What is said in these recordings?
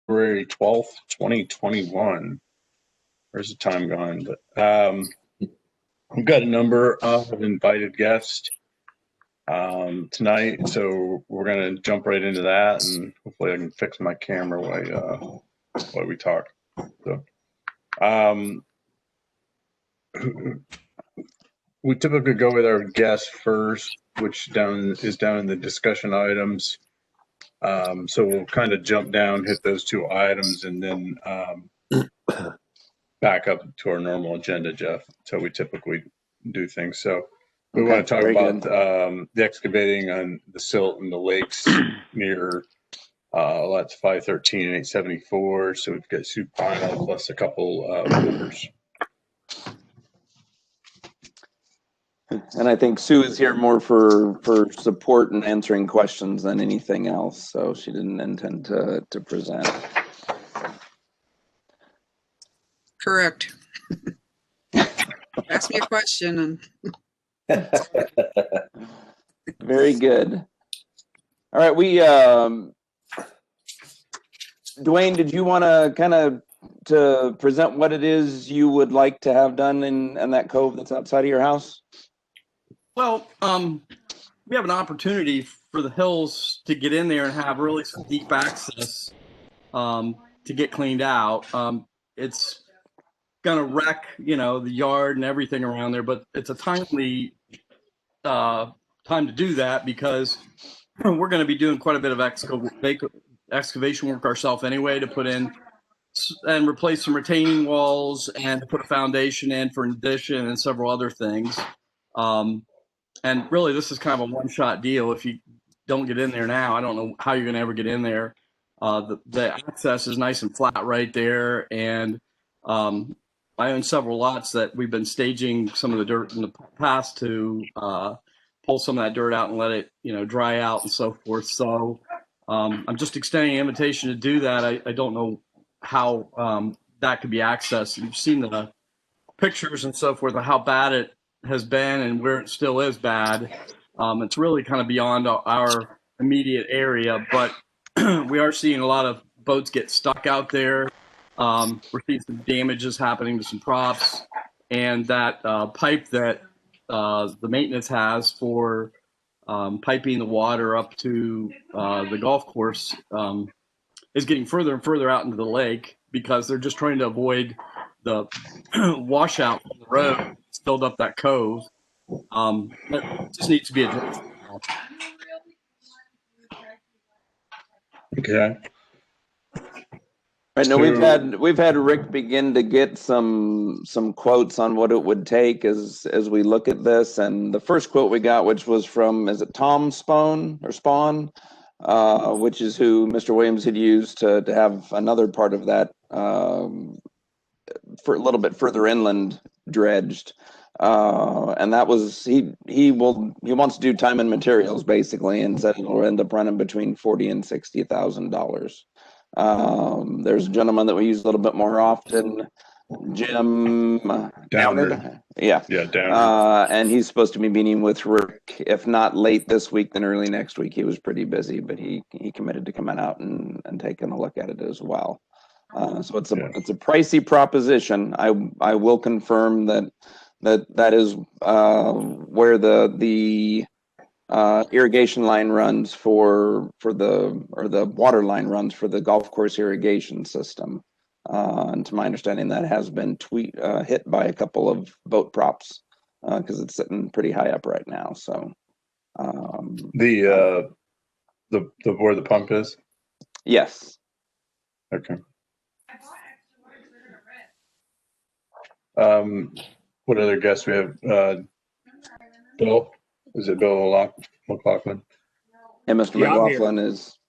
February 12th, 2021. Where's the time gone? But we've got a number of invited guests tonight, so we're going to jump right into that, and hopefully I can fix my camera while we talk. So, we typically go with our guests first, which is down in the discussion items. So we'll kind of jump down, hit those two items, and then back up to our normal agenda, Jeff. So we typically do things. So we want to talk about the excavating on the silt and the lakes near lots 513 and 874. So we've got Sue Pine plus a couple members. And I think Sue is here more for support and answering questions than anything else. So she didn't intend to present. Correct. Ask me a question. And very good. All right, Dwayne, did you want to kind of to present what it is you would like to have done in that cove that's outside of your house? Well, we have an opportunity for the hills to get in there and have really some deep access to get cleaned out. It's going to wreck, the yard and everything around there, but it's a timely time to do that because we're going to be doing quite a bit of excavation work ourselves anyway to put in and replace some retaining walls and to put a foundation in for an addition and several other things. And really, this is kind of a one-shot deal. If you don't get in there now, I don't know how you're going to ever get in there. The access is nice and flat right there. And I own several lots that we've been staging some of the dirt in the past to pull some of that dirt out and let it, dry out and so forth. So I'm just extending an invitation to do that. I don't know how that could be accessed. You've seen the pictures and so forth of how bad it has been and where it still is bad. It's really kind of beyond our immediate area, but we are seeing a lot of boats get stuck out there. We're seeing some damages happening to some props, and that pipe that the maintenance has for piping the water up to the golf course is getting further and further out into the lake because they're just trying to avoid the washout from the road. It's filled up that cove. It just needs to be addressed. Okay. Right now we've had Rick begin to get some quotes on what it would take as we look at this, and the first quote we got, which was from, is it Tom Spawn, which is who Mr. Williams had used to have another part of that for a little bit further inland dredged, and that was he wants to do time and materials basically, and said it'll end up running between $40,000 and $60,000. There's a gentleman that we use a little bit more often, Jim Downer. Yeah, Downer. and he's supposed to be meeting with Rick, if not late this week, then early next week. He was pretty busy, but he committed to coming out and taking a look at it as well. So it's a pricey proposition. I will confirm that is where the irrigation line runs for the water line runs for the golf course irrigation system. And to my understanding, that has been hit by a couple of boat props because it's sitting pretty high up right now. So the where the pump is. Yes. Okay. What other guests we have? Bill? Is it Bill McLaughlin? And Mr. McLaughlin is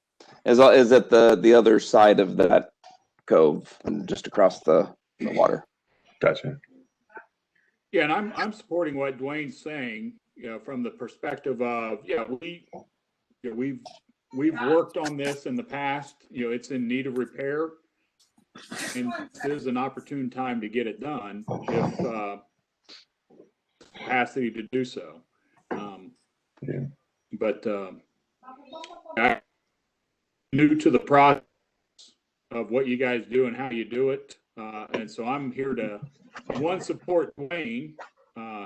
at the other side of that cove and just across the water. Gotcha. Yeah, and I'm supporting what Dwayne's saying, from the perspective of, we've worked on this in the past, it's in need of repair. And this is an opportune time to get it done if capacity to do so. But I'm new to the process, of what you guys do and how you do it. And so I'm here to, one, support Dwayne,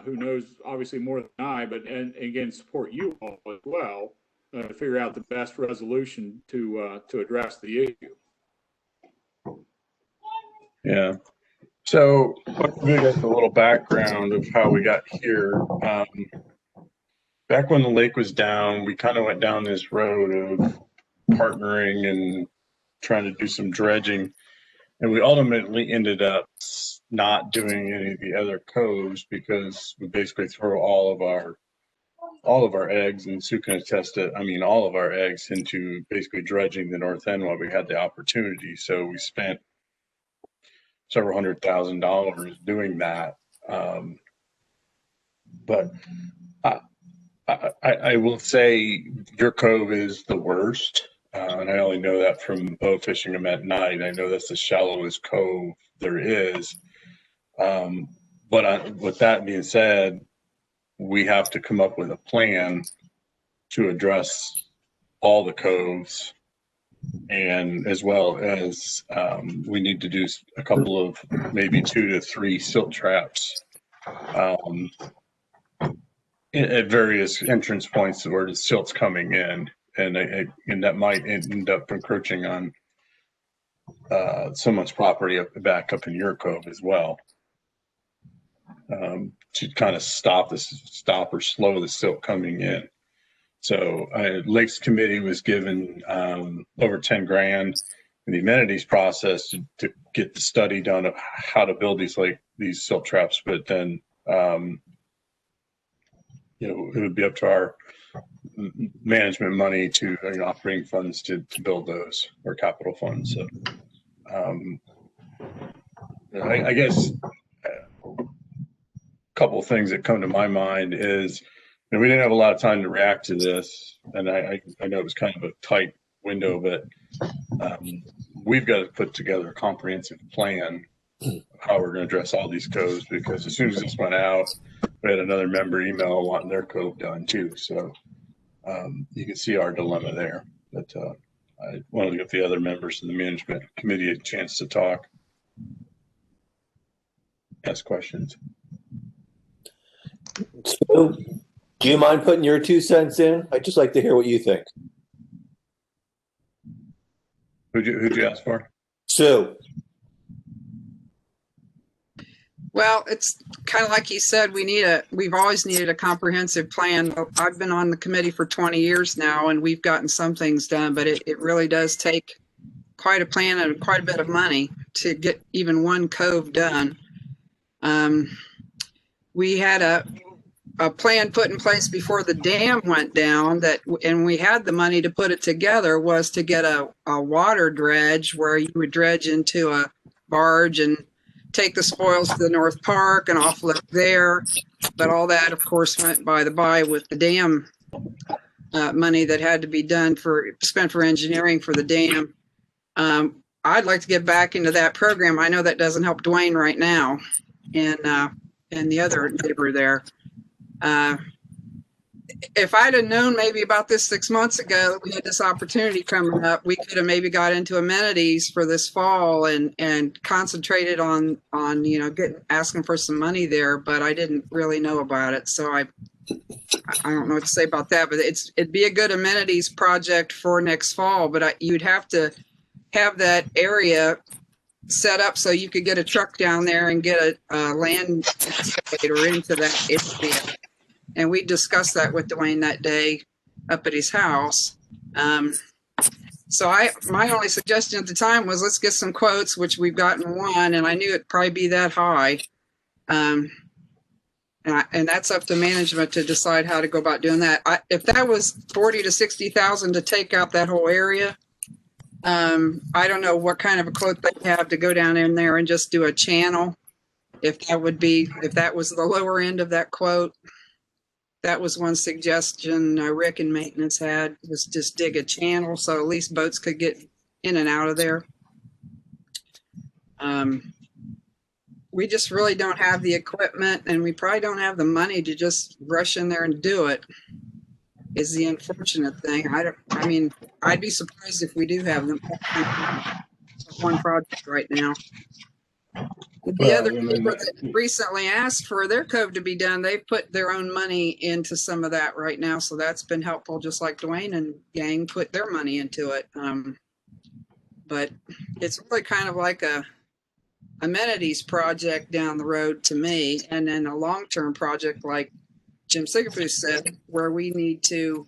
who knows obviously more than I, but and again, support you all as well to figure out the best resolution to address the issue. Yeah. So let me get a little background of how we got here. Back when the lake was down, we kind of went down this road of partnering and trying to do some dredging. And we ultimately ended up not doing any of the other coves because we basically throw all of our eggs, and Sue can attest to, I mean, all of our eggs into basically dredging the north end while we had the opportunity. So we spent several $100,000 doing that. But I will say your cove is the worst. And I only know that from bow fishing them at night. I know that's the shallowest cove there is. But with that being said, we have to come up with a plan to address all the coves, and as well as we need to do a couple of maybe 2 to 3 silt traps at various entrance points where the silt's coming in. And that might end up encroaching on someone's property back up in your cove as well, to kind of stop or slow the silt coming in. So Lakes Committee was given over 10 grand in the amenities process to get the study done of how to build these silt traps. But then it would be up to our management money to operating funds to build those, or capital funds. So I guess a couple of things that come to my mind is, we didn't have a lot of time to react to this, and I know it was kind of a tight window, but we've got to put together a comprehensive plan of how we're going to address all these codes, because as soon as this went out, we had another member email wanting their code done too. So you can see our dilemma there. But I wanted to give the other members of the management committee a chance to talk, ask questions. So, do you mind putting your 2 cents in? I'd just like to hear what you think. Who'd you ask for? Sue. Well, it's kind of like you said, we've always needed a comprehensive plan. I've been on the committee for 20 years now, and we've gotten some things done, but it really does take quite a plan and quite a bit of money to get even one cove done. We had a plan put in place before the dam went down, and we had the money to put it together, was to get a water dredge where you would dredge into a barge and take the spoils to the North Park and offload there. But all that, of course, went by the by with the dam money that had to be spent for engineering for the dam. I'd like to get back into that program. I know that doesn't help Dwayne right now, and the other neighbor there. If I'd have known maybe about this 6 months ago, we had this opportunity coming up, we could have maybe got into amenities for this fall and concentrated on asking for some money there, but I didn't really know about it. So I don't know what to say about that, but it'd be a good amenities project for next fall, but you'd have to have that area set up so you could get a truck down there and get a land excavator into that area. And we discussed that with Dwayne that day up at his house. So my only suggestion at the time was, let's get some quotes, which we've gotten one, and I knew it'd probably be that high. And that's up to management to decide how to go about doing that. If that was 40 to 60,000 to take out that whole area, I don't know what kind of a quote they have to go down in there and just do a channel. If that was the lower end of that quote. That was one suggestion Rick and maintenance had, was just dig a channel so at least boats could get in and out of there. We just really don't have the equipment, and we probably don't have the money to just rush in there and do it, is the unfortunate thing. I mean, I'd be surprised if we do have them one project right now. The Well, other I mean, neighbor that recently asked for their cove to be done, they've put their own money into some of that right now. So that's been helpful, just like Dwayne and gang put their money into it. But it's really kind of like a amenities project down the road to me, and then a long-term project like Jim Sigafus said, where we need to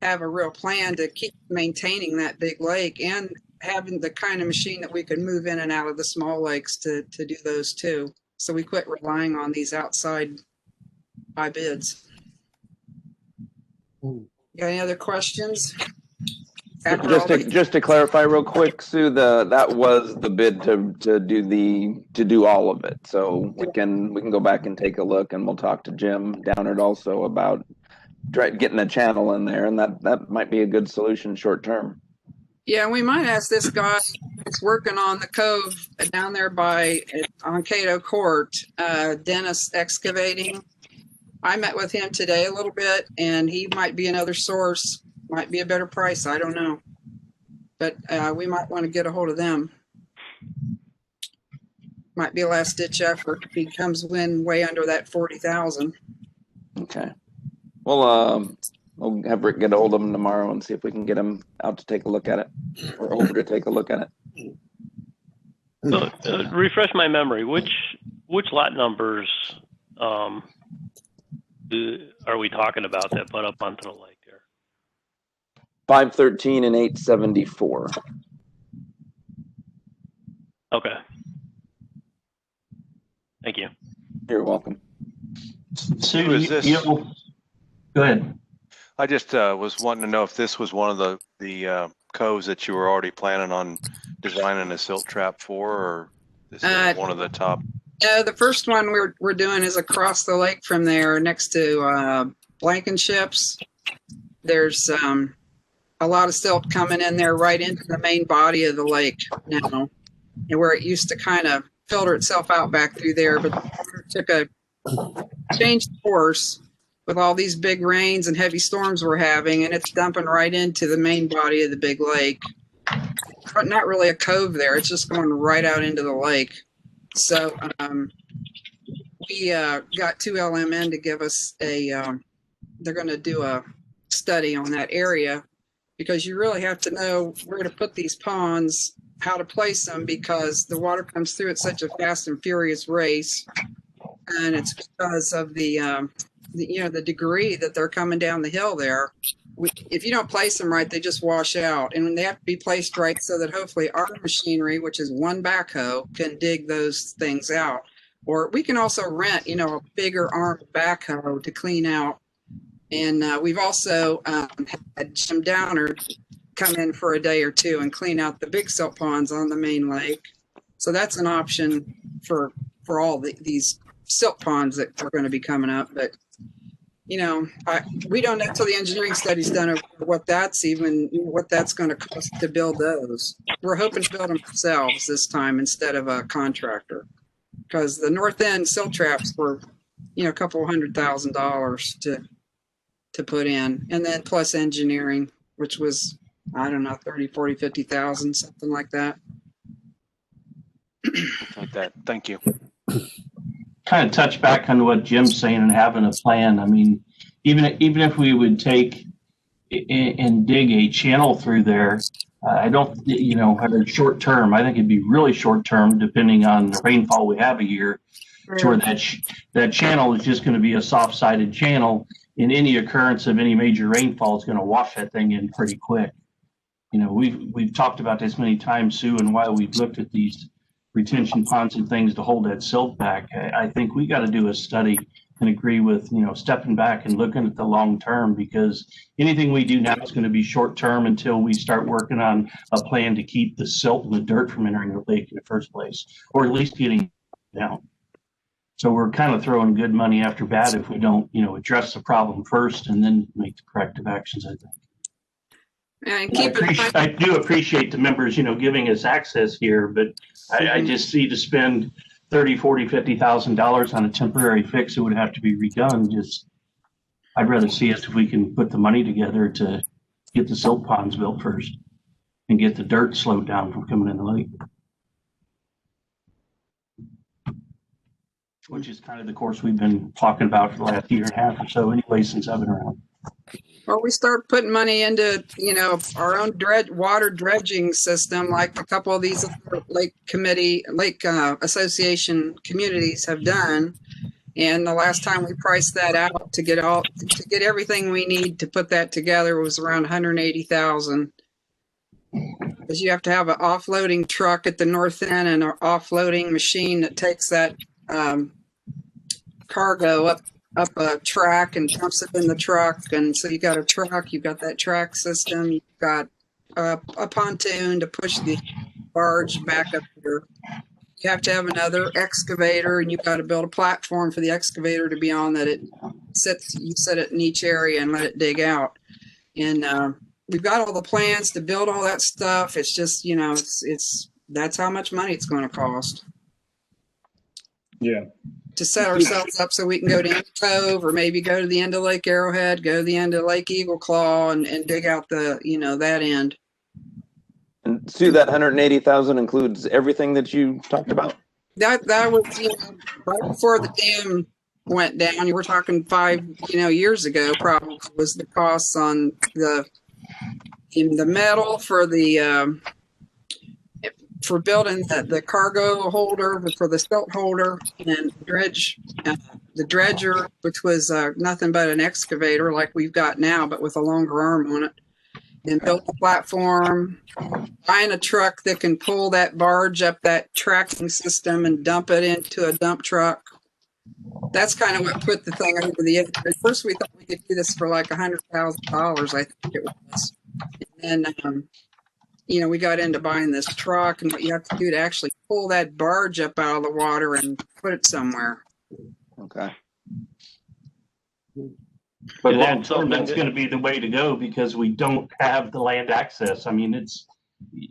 have a real plan to keep maintaining that big lake and having the kind of machine that we could move in and out of the small lakes to do those too. So we quit relying on these outside buy bids. Got any other questions? Just to clarify real quick, Sue, that was the bid to do all of it. So we can go back and take a look, and we'll talk to Jim Downard also about getting a channel in there, and that might be a good solution short term. Yeah, we might ask this guy that's working on the cove down there on Cato Court, Dennis Excavating. I met with him today a little bit, and he might be another source, might be a better price. I don't know, but we might want to get a hold of them. Might be a last ditch effort if he comes in way under that 40,000. Okay. Well, we'll have Rick get a hold of him tomorrow and see if we can get him out to take a look at it, or over to take a look at it. So, refresh my memory. Which lot numbers are we talking about that butt up onto the lake there? 513 and 874. Okay. Thank you. You're welcome. Sue, is this? Go ahead. I just was wanting to know if this was one of the coves that you were already planning on designing a silt trap for, or this is one of the top. No, the first one we're doing is across the lake from there, next to Blankenships. There's a lot of silt coming in there right into the main body of the lake now, and where it used to kind of filter itself out back through there, but the water took a changed course with all these big rains and heavy storms we're having, and it's dumping right into the main body of the big lake. But not really a cove there, it's just going right out into the lake. So we got 2LMN to give us they're going to do a study on that area, because you really have to know where to put these ponds, how to place them, because the water comes through at such a fast and furious race, and it's because of the degree that they're coming down the hill there. If you don't place them right, they just wash out, and they have to be placed right so that hopefully our machinery, which is one backhoe, can dig those things out. Or we can also rent, a bigger armed backhoe to clean out. And we've also had Jim Downard come in for a day or two and clean out the big silt ponds on the main lake. So that's an option for all these silt ponds that are going to be coming up. But we don't know until the engineering study's done of what that's going to cost to build those. We're hoping to build them ourselves this time instead of a contractor, because the north end silt traps were, a couple $100,000 to put in, and then plus engineering, which was, I don't know, 30, 40, 50,000, something like that. Like that. Thank you. Kind of touch back on what Jim's saying and having a plan. I mean, even if we would take and dig a channel through there, I don't, at short term, I think it'd be really short term, depending on the rainfall we have a year, to where that channel is just going to be a soft-sided channel, and any occurrence of any major rainfall is going to wash that thing in pretty quick. We've talked about this many times, Sue, and why we've looked at these retention ponds and things to hold that silt back. I think we got to do a study and agree with, stepping back and looking at the long term, because anything we do now is going to be short term until we start working on a plan to keep the silt and the dirt from entering the lake in the first place, or at least getting it down. So we're kind of throwing good money after bad if we don't, address the problem first and then make the corrective actions, I think. And I do appreciate the members, giving us access here, but I just see to spend $30,000, $40,000, $50,000 on a temporary fix, it would have to be redone. I'd rather see us if we can put the money together to get the silt ponds built first and get the dirt slowed down from coming in the lake. which is kind of the course we've been talking about for the last year and a half or so anyway, since I've been around. Or we start putting money into, our own water dredging system, like a couple of these lake association communities have done. And the last time we priced that out to get everything we need to put that together was around 180,000. Because you have to have an offloading truck at the north end and an offloading machine that takes that cargo up a track and dumps it in the truck. And so you got a truck, you've got that track system, you've got a pontoon to push the barge back up here. You have to have another excavator, and you've got to build a platform for the excavator to be on that you set it in each area and let it dig out. And we've got all the plans to build all that stuff. It's just, that's how much money it's going to cost. Yeah. To set ourselves up so we can go to End Cove, or maybe go to the end of Lake Arrowhead, go to the end of Lake Eagle Claw, and dig out the, that end. And Sue, that 180,000 includes everything that you talked about? That was, right before the dam went down. You were talking 5, years ago, probably, was the costs on the metal for the for building the cargo holder, for the silt holder, and the dredger, which was nothing but an excavator like we've got now, but with a longer arm on it. And built the platform, buying a truck that can pull that barge up that tracking system and dump it into a dump truck. That's kind of what put the thing over the edge. At first, we thought we could do this for like $100,000, I think it was. And then, we got into buying this truck and what you have to do to actually pull that barge up out of the water and put it somewhere. Okay. But long term, that's going to be the way to go, because we don't have the land access. I mean, it's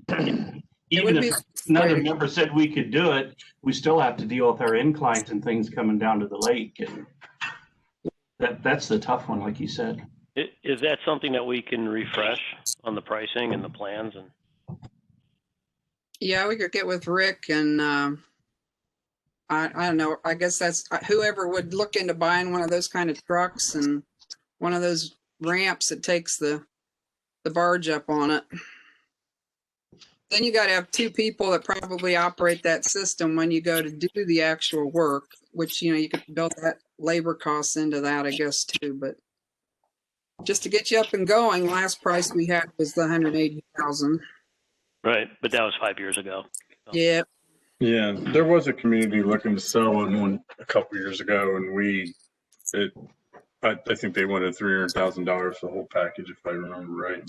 even if another member said we could do it, we still have to deal with our inclines and things coming down to the lake, and that's the tough one, like you said. Is that something that we can refresh on the pricing and the plans? And yeah, we could get with Rick, and I don't know. I guess that's whoever would look into buying one of those kind of trucks and one of those ramps that takes the barge up on it. Then you got to have 2 people that probably operate that system when you go to do the actual work, which, you could build that labor costs into that, I guess, too. But just to get you up and going, last price we had was the 180,000. Right, but that was 5 years ago. So. Yeah. Yeah, there was a community looking to sell one a couple years ago, and I think they wanted $300,000 for the whole package, if I remember right.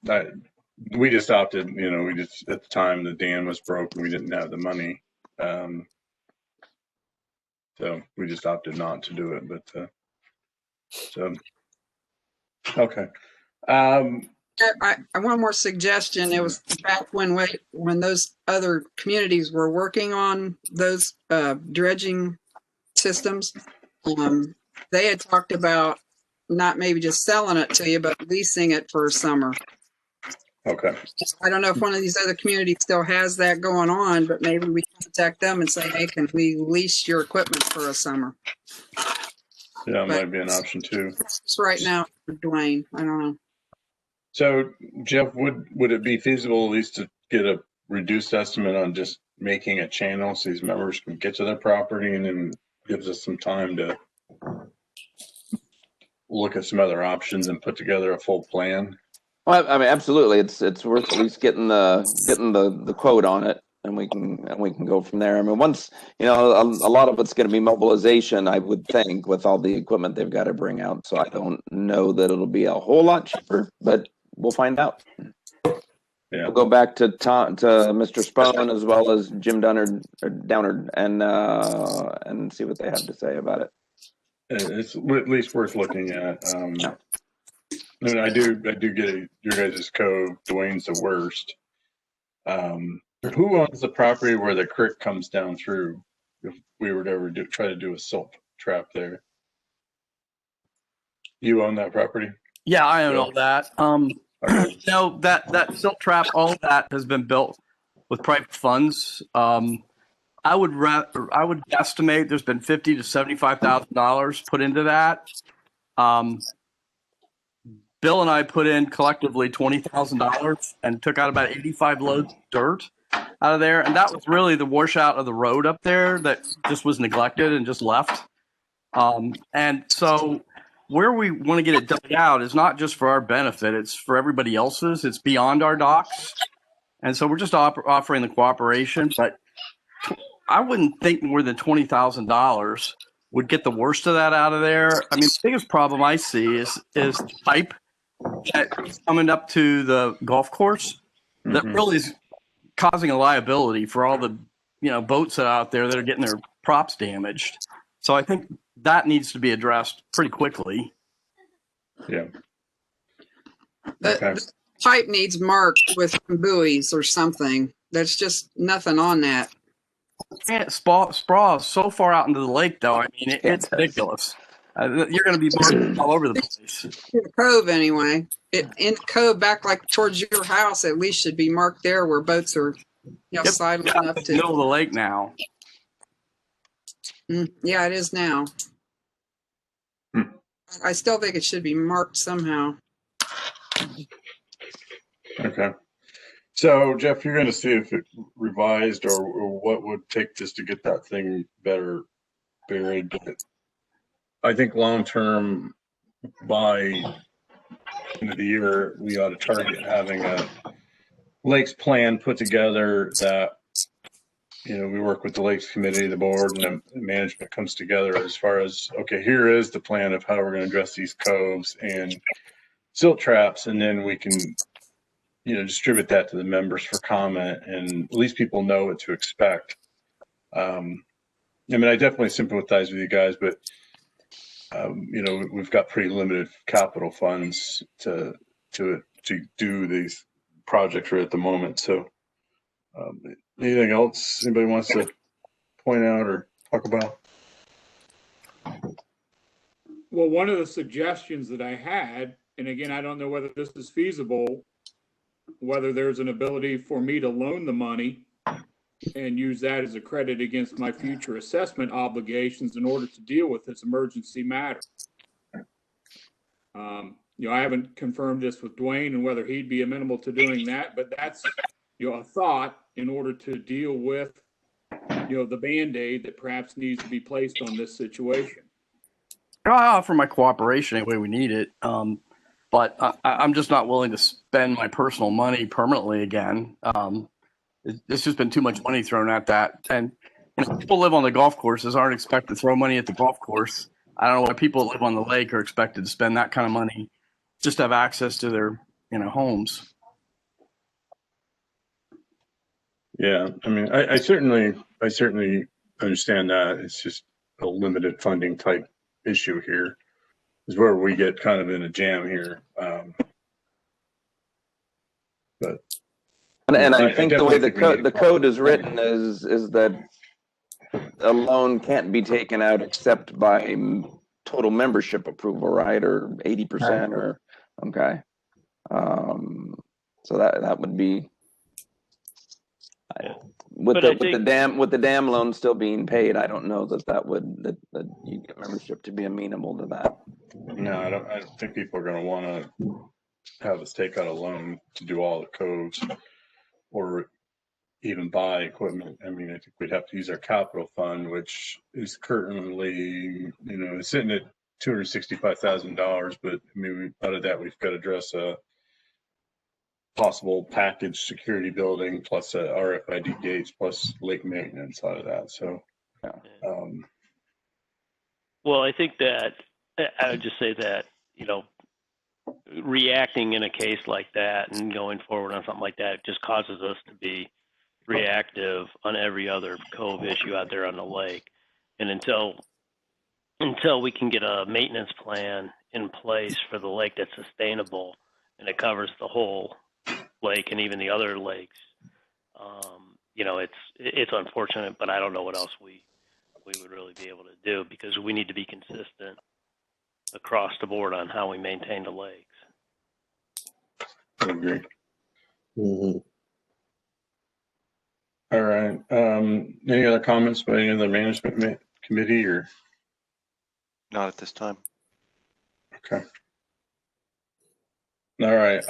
But we just opted, at the time the dam was broken, we didn't have the money, so we just opted not to do it. But okay. One more suggestion. It was back when those other communities were working on those dredging systems. They had talked about not maybe just selling it to you, but leasing it for a summer. Okay. I don't know if one of these other communities still has that going on, but maybe we contact them and say, hey, can we lease your equipment for a summer? Yeah, it might be an option too. It's right now for Dwayne. I don't know. So, Jeff, would it be feasible at least to get a reduced estimate on just making a channel so these members can get to their property, and then gives us some time to look at some other options and put together a full plan? Well, I mean, absolutely. It's worth at least getting the quote on it, and we can go from there. I mean, once a lot of it's going to be mobilization, I would think, with all the equipment they've got to bring out. So I don't know that it'll be a whole lot cheaper, but we'll find out. Yeah. We'll go back to Mr. Spohn as well as Jim Downard, and see what they have to say about it. It's at least worth looking at. And I do get it. Your guys' code, Dwayne's the worst. Who owns the property where the creek comes down through? If we were to ever try to do a silt trap there, you own that property? Yeah, I own all that. That silt trap, all of that has been built with private funds. I would estimate there's been $50,000 to $75,000 put into that. Bill and I put in collectively $20,000 and took out about 85 loads of dirt out of there, and that was really the washout of the road up there that just was neglected and just left. And so where we want to get it dug out is not just for our benefit; it's for everybody else's. It's beyond our docks, and so we're just offering the cooperation. But I wouldn't think more than $20,000 would get the worst of that out of there. I mean, the biggest problem I see is the pipe that's coming up to the golf course that really is causing a liability for all the boats out there that are getting their props damaged. So I think that needs to be addressed pretty quickly. Yeah. The pipe needs marked with buoys or something. There's just nothing on that. Can't sprawl so far out into the lake, though. I mean, it's ridiculous. You're going to be marked all over the place. In the cove, anyway. In the cove back like towards your house, at least should be marked there where boats are sidling up to. Middle of the lake now. Yeah, it is now. I still think it should be marked somehow. Okay. So, Jeff, you're going to see if it revised or what would take just to get that thing better buried. But I think long-term, by end of the year, we ought to target having a lakes plan put together that, we work with the lakes committee, the board, and the management comes together as far as, okay, here is the plan of how we're going to address these coves and silt traps, and then we can distribute that to the members for comment, and at least people know what to expect. I mean, I definitely sympathize with you guys, but we've got pretty limited capital funds to do these projects right at the moment. So, anything else anybody wants to point out or talk about? Well, one of the suggestions that I had, and again, I don't know whether this is feasible, whether there's an ability for me to loan the money and use that as a credit against my future assessment obligations in order to deal with this emergency matter. I haven't confirmed this with Dwayne and whether he'd be amenable to doing that, but that's, a thought in order to deal with, the Band-Aid that perhaps needs to be placed on this situation. I offer my cooperation any way we need it. But I'm just not willing to spend my personal money permanently again. It's just been too much money thrown at that. And people live on the golf courses aren't expected to throw money at the golf course. I don't know why people that live on the lake are expected to spend that kind of money just to have access to their homes. Yeah, I mean, I certainly understand that. It's just a limited funding type issue here. Is where we get kind of in a jam here. But I think the way the code is written is that a loan can't be taken out except by total membership approval, right? Or 80% or okay. So that would be with the dam loan still being paid. I don't know that you get membership to be amenable to that. No, I don't think people are going to want to have us take out a loan to do all the codes or even buy equipment. I mean, I think we'd have to use our capital fund, which is currently, sitting at $265,000. But I mean, out of that, we've got to address a possible package security building plus RFID gates plus lake maintenance out of that. So, well, I think that I would just say that, reacting in a case like that and going forward on something like that just causes us to be reactive on every other cove issue out there on the lake. And until we can get a maintenance plan in place for the lake that's sustainable and it covers the whole lake and even the other lakes, it's unfortunate, but I don't know what else we would really be able to do, because we need to be consistent across the board on how we maintain the lakes. I agree. Mm-hmm. All right. Any other comments by any other management committee or? Not at this time. Okay. All right.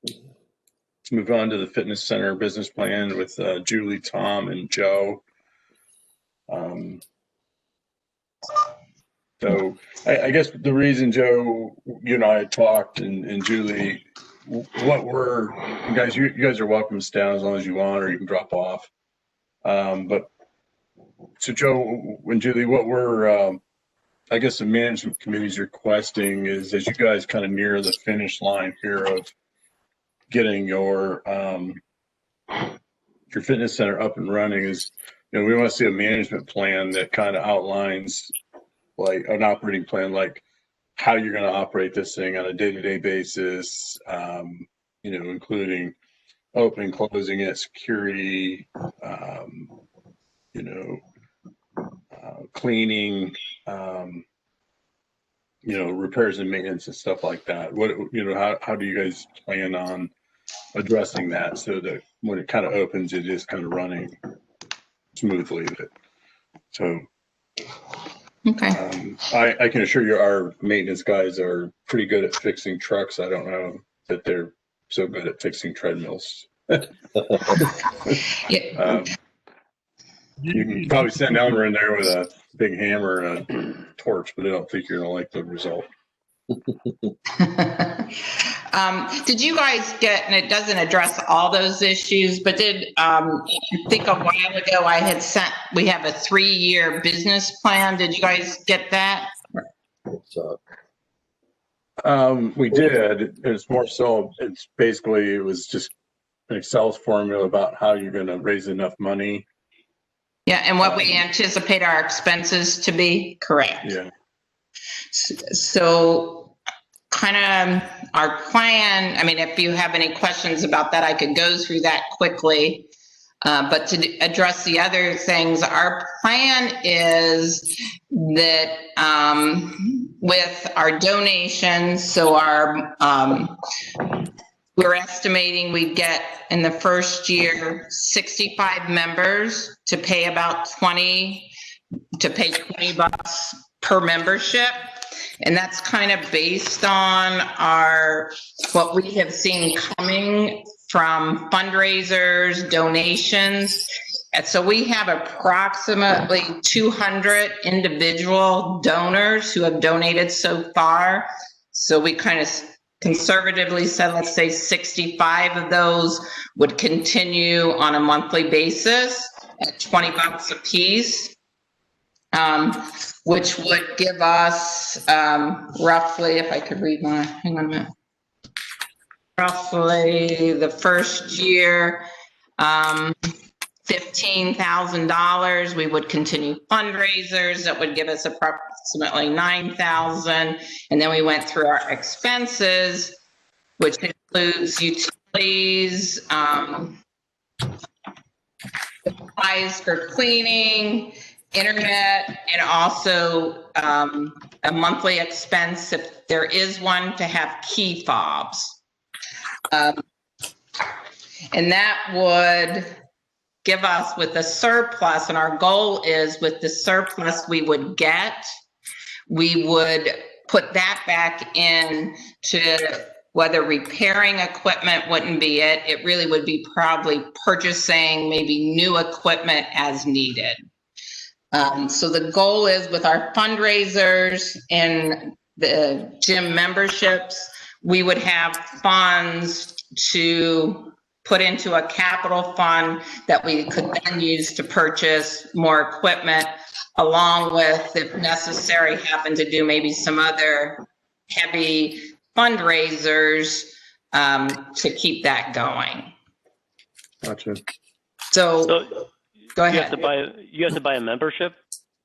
Let's move on to the fitness center business plan with Julie, Tom, and Joe. So I guess the reason, Joe, you and I had talked, and Julie, what were, you guys are welcome to stay on as long as you want, or you can drop off. But so Joe and Julie, what were, I guess the management committee's requesting is, as you guys kind of near the finish line here of getting your fitness center up and running, is, we want to see a management plan that kind of outlines like an operating plan, like how you're going to operate this thing on a day-to-day basis, including opening, closing it, security, cleaning, repairs and maintenance and stuff like that. What, how do you guys plan on addressing that so that when it kind of opens, it is kind of running smoothly? So, okay. I can assure you our maintenance guys are pretty good at fixing trucks. I don't know that they're so good at fixing treadmills. Yeah. You can probably send Elmer in there with a big hammer and a torch, but I don't think you're going to like the result. Did you guys get, and it doesn't address all those issues, but I think a while ago I had sent, we have a 3-year business plan. Did you guys get that? We did. It's more so, it was just an Excel formula about how you're going to raise enough money. Yeah, and what we anticipate our expenses to be, correct? Yeah. So kind of our plan, I mean, if you have any questions about that, I could go through that quickly. But to address the other things, our plan is that with our donations, so we're estimating we'd get in the first year 65 members to pay about $20 per membership. And that's kind of based on what we have seen coming from fundraisers, donations. And so we have approximately 200 individual donors who have donated so far. So we kind of conservatively said, let's say 65 of those would continue on a monthly basis at $20 a piece, which would give us roughly, if I could read hang on a minute, roughly the first year, $15,000. We would continue fundraisers that would give us approximately $9,000, and then we went through our expenses, which includes utilities, supplies for cleaning, internet, and also a monthly expense, if there is one, to have key fobs. And that would give us, with the surplus, and our goal is with the surplus we would get, we would put that back in to, whether repairing equipment wouldn't be it, it really would be probably purchasing maybe new equipment as needed. So the goal is, with our fundraisers and the gym memberships, we would have funds to put into a capital fund that we could then use to purchase more equipment, along with, if necessary, happen to do maybe some other heavy fundraisers to keep that going. Gotcha. So go ahead. You have to buy a membership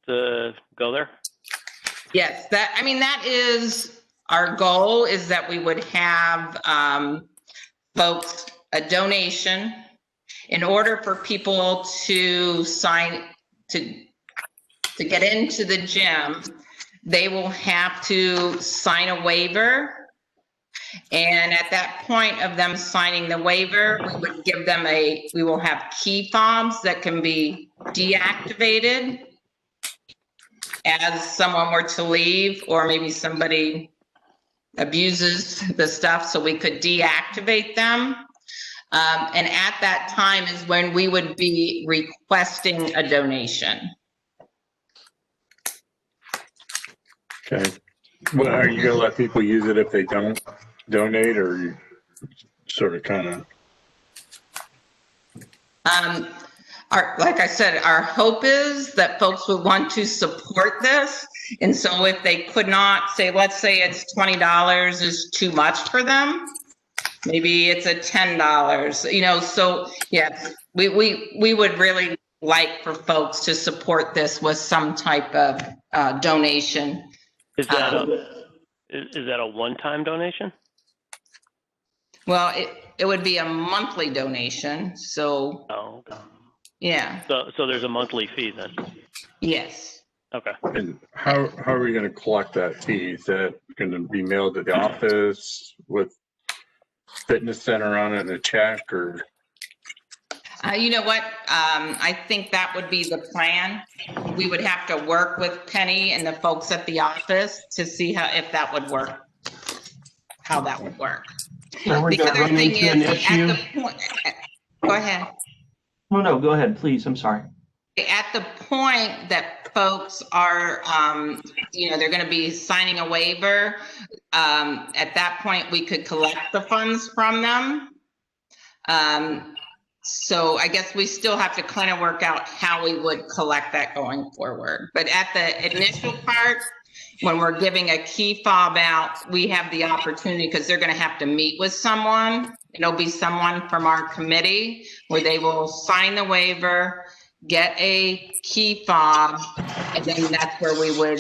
to go there? Yes, that is our goal, is that we would have folks a donation. In order for people to sign to get into the gym, they will have to sign a waiver. And at that point of them signing the waiver, we would give them we will have key fobs that can be deactivated as someone were to leave, or maybe somebody abuses the stuff, so we could deactivate them. And at that time is when we would be requesting a donation. Okay. Well, are you gonna let people use it if they don't donate, or you sort of kind of? Like I said, our hope is that folks would want to support this. And so if they could not say, let's say it's $20 is too much for them, maybe it's a $10, you know, so yeah, we would really like for folks to support this with some type of donation. Is that a one-time donation? Well, it would be a monthly donation, so. Oh, okay. Yeah. So there's a monthly fee then? Yes. Okay. And how are we going to collect that fee? Is that going to be mailed to the office with fitness center on it and a check, or? You know what? I think that would be the plan. We would have to work with Penny and the folks at the office to see if that would work, how that would work. The other thing is, at the point, go ahead. No, go ahead, please. I'm sorry. At the point that folks are, you know, they're going to be signing a waiver, at that point, we could collect the funds from them. So I guess we still have to kind of work out how we would collect that going forward. But at the initial part, when we're giving a key fob out, we have the opportunity, because they're going to have to meet with someone. It'll be someone from our committee where they will sign the waiver, get a key fob, and then that's where we would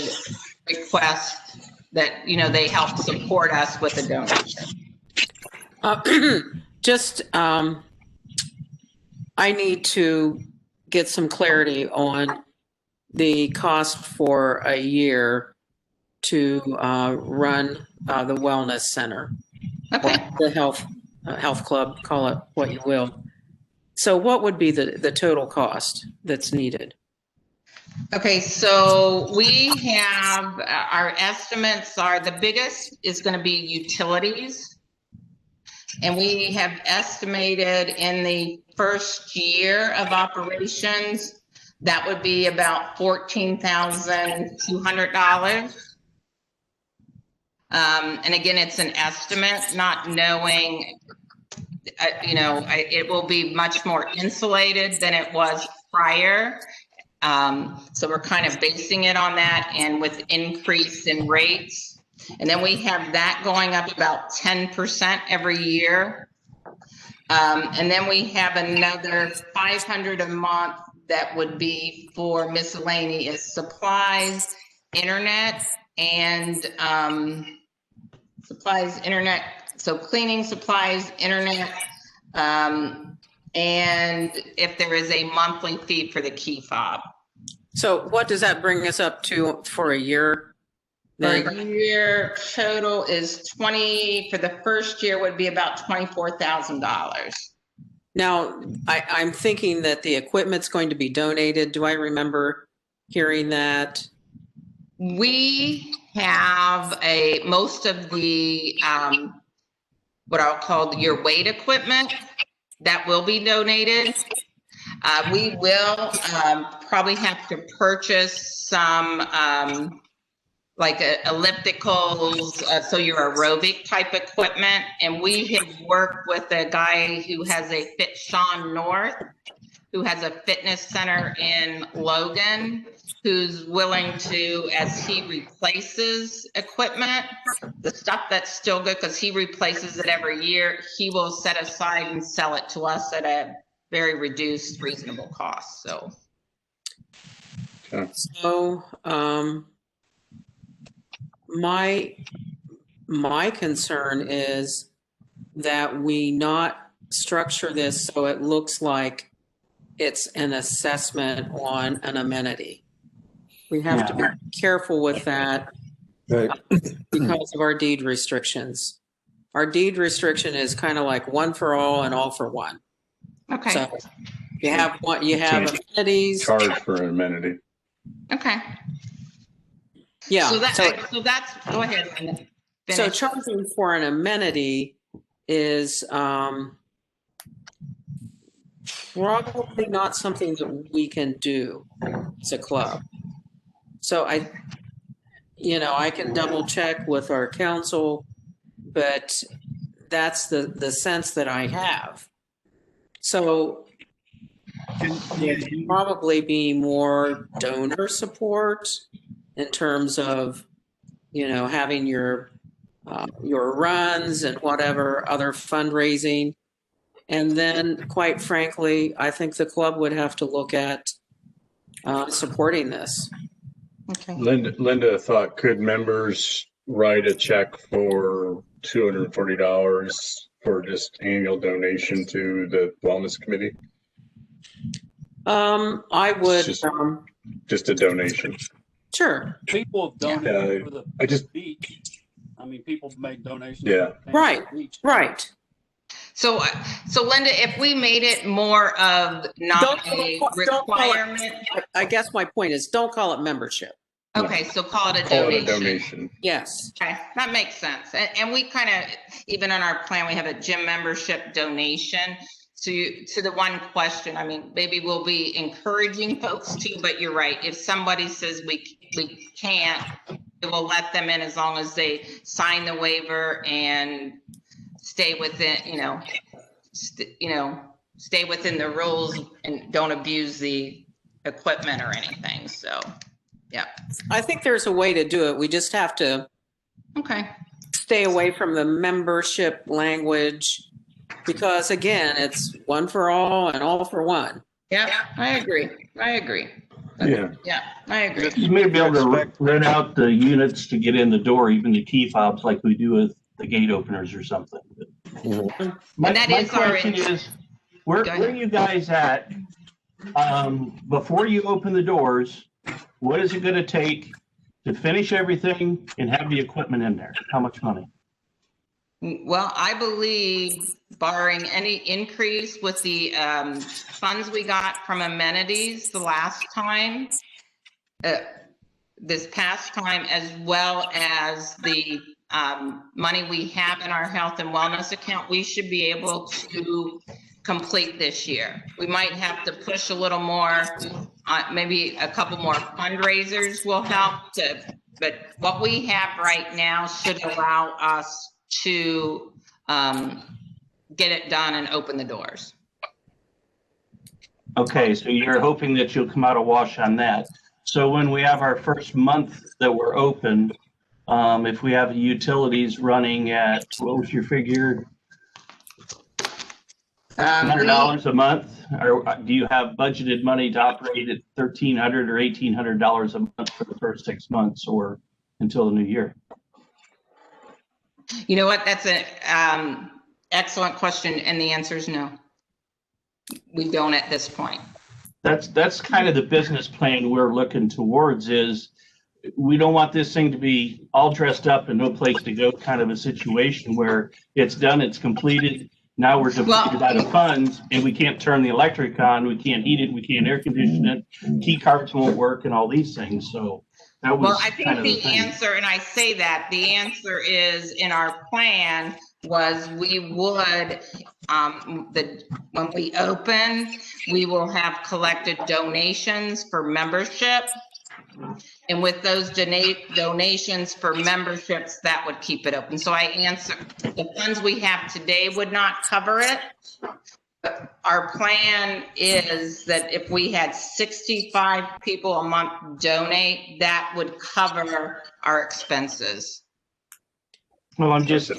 request that, you know, they help support us with a donation. I need to get some clarity on the cost for a year to run the wellness center. Okay. The health club, call it what you will. So what would be the total cost that's needed? Okay, so we have, our estimates are, the biggest is going to be utilities. And we have estimated in the first year of operations, that would be about $14,200. And again, it's an estimate, not knowing, you know, it will be much more insulated than it was prior. So we're kind of basing it on that, and with increase in rates. And then we have that going up about 10% every year. And then we have another $500 a month that would be for miscellaneous supplies, internet, and supplies, internet. So cleaning supplies, internet, and if there is a monthly fee for the key fob. So what does that bring us up to for a year? For a year total is for the first year would be about $24,000. Now, I'm thinking that the equipment's going to be donated. Do I remember hearing that? We have most of the, what I'll call your weight equipment that will be donated. We will probably have to purchase some, like ellipticals, so your aerobic type equipment. And we have worked with a guy who has a Sean North, who has a fitness center in Logan, who's willing to, as he replaces equipment, the stuff that's still good, because he replaces it every year, he will set aside and sell it to us at a very reduced, reasonable cost. So. Okay. So, my concern is that we not structure this so it looks like it's an assessment on an amenity. We have to be careful with that, Right. because of our deed restrictions. our deed restriction is kind of like one for all and all for one. Okay. So you have one, you have amenities. Charge for an amenity. Okay. Yeah. So that's, go ahead. Finish. So charging for an amenity is probably not something that we can do as a club. So I can double check with our council, but that's the sense that I have. So there can probably be more donor support in terms of, having your runs and whatever other fundraising. And then, quite frankly, I think the club would have to look at supporting this. Okay. Linda thought, could members write a check for $240 for just annual donation to the wellness committee? I would just a donation. Sure. People have donated for the beach. I mean, people make donations. Yeah. Right. Right. So Linda, if we made it more of not a requirement. I guess my point is, don't call it membership. Okay, so call it a donation. Yes. Okay, that makes sense. And we kind of, even in our plan, we have a gym membership donation. So to the one question, I mean, maybe we'll be encouraging folks to, but you're right. If somebody says we can't, we'll let them in as long as they sign the waiver and stay within, stay within the rules and don't abuse the equipment or anything. So, yeah. I think there's a way to do it. We just have to stay away from the membership language because, again, it's one for all and all for one. Yeah, I agree. Yeah. Yeah, I agree. You may be able to rent out the units to get in the door, even the key fobs like we do with the gate openers or something. My question is, where are you guys at before you open the doors? What is it going to take to finish everything and have the equipment in there? How much money? Well, I believe barring any increase with the funds we got from amenities the last time, this past time, as well as the money we have in our health and wellness account, we should be able to complete this year. We might have to push a little more, maybe a couple more fundraisers will help, but what we have right now should allow us to get it done and open the doors. Okay, so you're hoping that you'll come out a wash on that. So when we have our first month that we're open, if we have the utilities running at, what was your figure? $100 a month, or do you have budgeted money to operate at $1,300 or $1,800 a month for the first 6 months or until the new year? You know what? That's an excellent question, and the answer is no. We don't at this point. That's kind of the business plan we're looking towards. Is we don't want this thing to be all dressed up and no place to go kind of a situation where it's done, it's completed. Now we're depleted out of funds and we can't turn the electric on, we can't heat it, we can't air condition it, key cards won't work and all these things. So that was well, I think the answer, and I say that, the answer is in our plan was we would, when we open, we will have collected donations for membership. And with those donations for memberships, that would keep it open. So I answer, the funds we have today would not cover it. But our plan is that if we had 65 people a month donate, that would cover our expenses. Well, I'm just,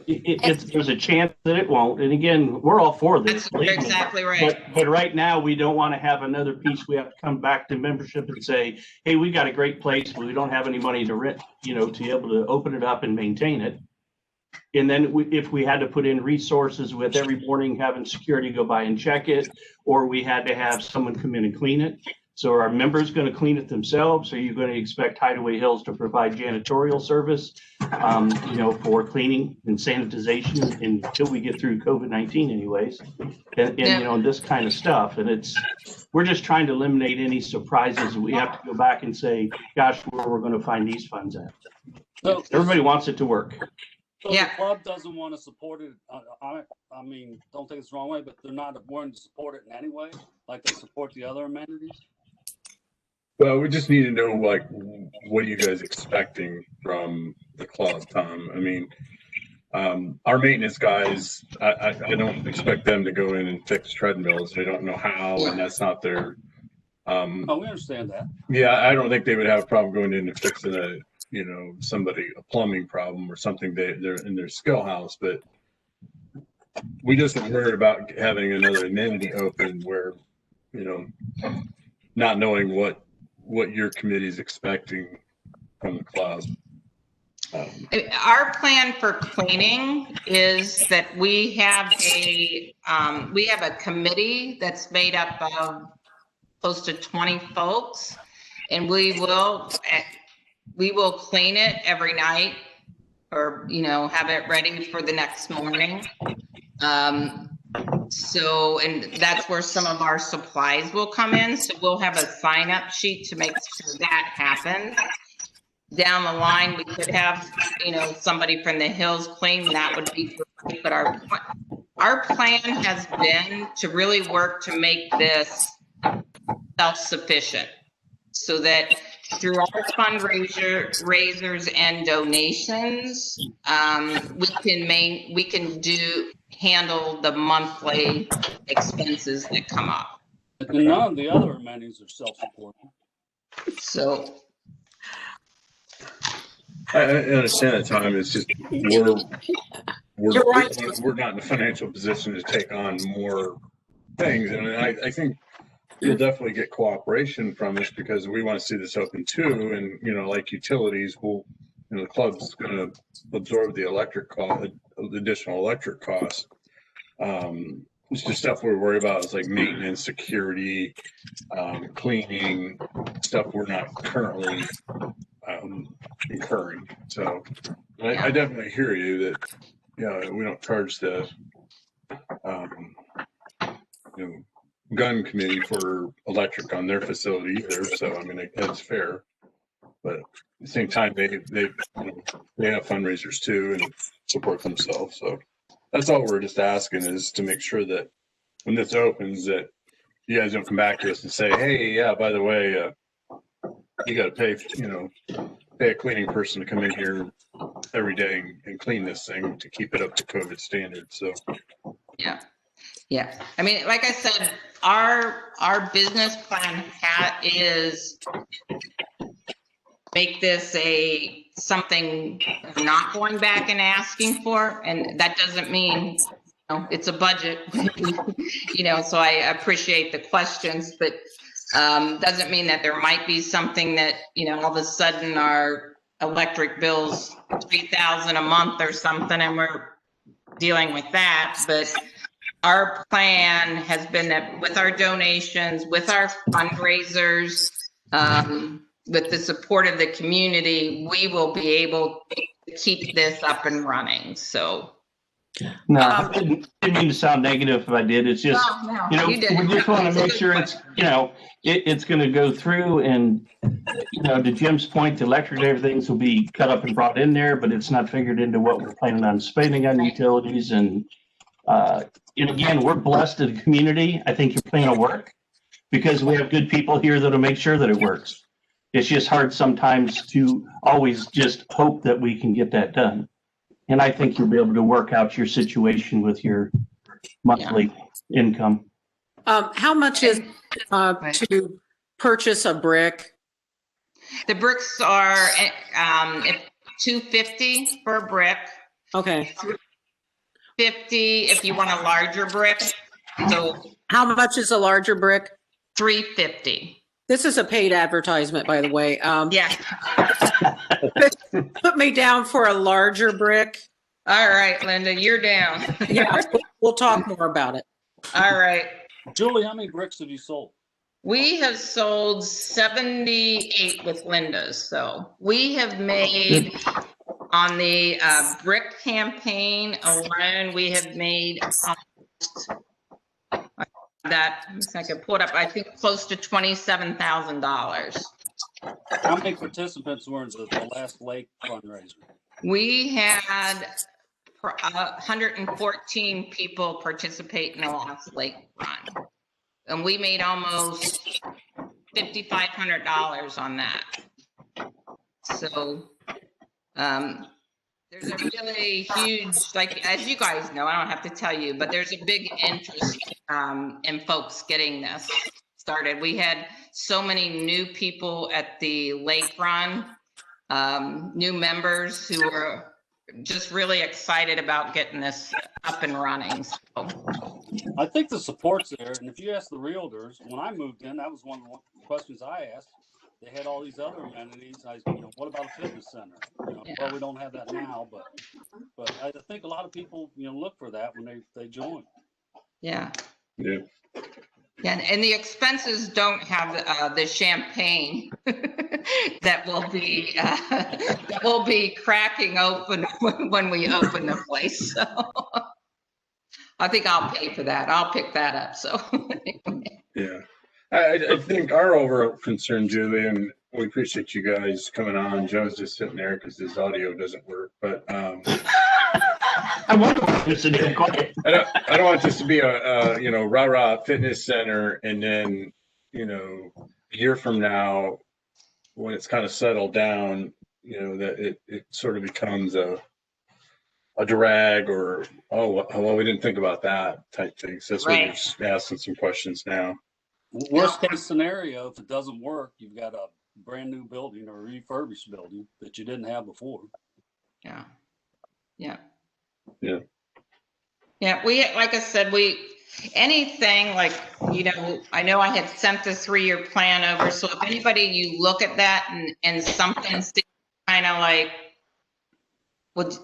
there's a chance that it won't. And again, we're all for this. That's exactly right. But right now, we don't want to have another piece. We have to come back to membership and say, hey, we got a great place, but we don't have any money to rent, to be able to open it up and maintain it. And then if we had to put in resources with every morning having security go by and check it, or we had to have someone come in and clean it. So are our members going to clean it themselves? Are you going to expect Hideaway Hills to provide janitorial service, for cleaning and sanitization until we get through COVID-19 anyways, and this kind of stuff. And we're just trying to eliminate any surprises. We have to go back and say, gosh, where we're going to find these funds at. So everybody wants it to work. So the club doesn't want to support it. I mean, don't take it the wrong way, but they're not willing to support it in any way, like they support the other amenities. Well, we just need to know, like, what are you guys expecting from the club, Tom? I mean, our maintenance guys, I don't expect them to go in and fix treadmills. They don't know how, and that's not their. We understand that. Yeah, I don't think they would have a problem going in and fixing a plumbing problem or something they're in their skill house, but we just worried about having another amenity open where, not knowing what your committee is expecting from the club. Our plan for cleaning is that we have a committee that's made up of close to 20 folks, and we will clean it every night, or have it ready for the next morning. And that's where some of our supplies will come in. So we'll have a sign-up sheet to make sure that happens. Down the line, we could have, somebody from the hills clean. That would be great. But our plan has been to really work to make this self-sufficient, so that through our fundraisers and donations, we can handle the monthly expenses that come up. And none of the other amenities are self-supporting. So I understand that, Tom. It's just we're not in a financial position to take on more things, and I think you'll definitely get cooperation from us because we want to see this open too. And like utilities, the club's going to absorb the electric cost, the additional electric costs. It's just stuff we're worried about is like maintenance, security, cleaning, stuff we're not currently incurring. So I definitely hear you that we don't charge the gun committee for electric on their facility either. So I mean that's fair, but at the same time they have fundraisers too and support themselves. So that's all we're just asking, is to make sure that when this opens, that you guys don't come back to us and say, hey, yeah, by the way, you got to pay a cleaning person to come in here every day and clean this thing to keep it up to COVID standards. So yeah. I mean, like I said, our business plan is make this something not going back and asking for, and that doesn't mean it's a budget. So I appreciate the questions, but doesn't mean that there might be something that all of a sudden our electric bills $3,000 a month or something, and we're dealing with that. But our plan has been that with our donations, with our fundraisers, with the support of the community, we will be able to keep this up and running. So no, I didn't mean to sound negative if I did. It's just, we just want to make sure it's, it's going to go through, and, to Jim's point, the electric and everything will be cut up and brought in there, but it's not figured into what we're planning on spending on utilities. And again, we're blessed as a community. I think your plan will work because we have good people here that'll make sure that it works. It's just hard sometimes to always just hope that we can get that done. And I think you'll be able to work out your situation with your monthly income. How much is to purchase a brick? The bricks are $250 for a brick. Okay. $50 if you want a larger brick. So how much is a larger brick? $350. This is a paid advertisement, by the way. Yeah. Put me down for a larger brick. All right, Linda, you're down. Yeah, we'll talk more about it. All right. Julie, how many bricks have you sold? We have sold 78 with Linda's. So we have made on the brick campaign alone, we have made that, I can pull it up, I think close to $27,000. How many participants were in the last lake fundraiser? We had 114 people participate in the last lake run. And we made almost $5,500 on that. So there's a really huge, like, as you guys know, I don't have to tell you, but there's a big interest in folks getting this started. We had so many new people at the lake run, new members who were just really excited about getting this up and running. So. I think the support's there, and if you ask the realtors, when I moved in, that was one of the questions I asked. They had all these other amenities. What about a fitness center? Yeah. Well, we don't have that now, but I think a lot of people, look for that when they join. Yeah. Yeah. Yeah, and the expenses don't have the champagne that will be cracking open when we open the place. So I think I'll pay for that. I'll pick that up. So Yeah, I think our overall concern, Julie, and we appreciate you guys coming on. Joe's just sitting there because his audio doesn't work, but I wonder why you're sitting there quiet. I don't want this to be a rah-rah fitness center, and then a year from now, when it's kind of settled down, that it sort of becomes a drag, or well, we didn't think about that type thing. So that's why we're just asking some questions now. Worst case scenario, if it doesn't work, you've got a brand new building or a refurbished building that you didn't have before. Yeah. Yeah. Yeah. Yeah, like I said, anything like, I know I had sent the 3-year plan over. So if anybody, you look at that and something kind of like,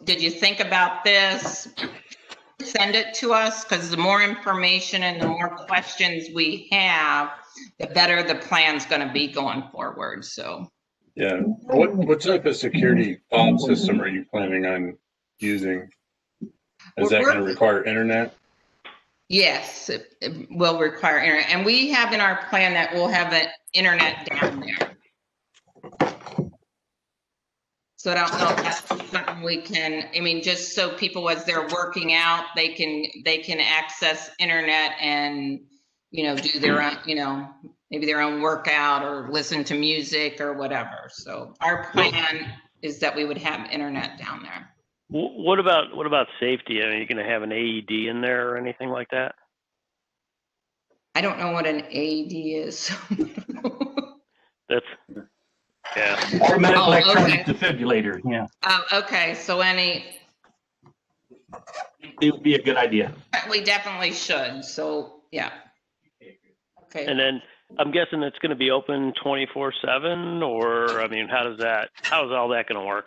did you think about this? Send it to us, because the more information and the more questions we have, the better the plan's going to be going forward. So. Yeah. What type of security fob system are you planning on using? Is that going to require internet? Yes, it will require internet. And we have in our plan that we'll have an internet down there. So I don't know if that's something we can, just so people, as they're working out, they can access internet and, do their own, maybe their own workout or listen to music or whatever. So our plan is that we would have internet down there. What about safety? Are you going to have an AED in there or anything like that? I don't know what an AED is. That's, yeah. Automatic electronic defibrillator, yeah. Oh, okay. So it would be a good idea. We definitely should. So yeah. Okay. And then I'm guessing it's going to be open 24/7, or how's all that going to work?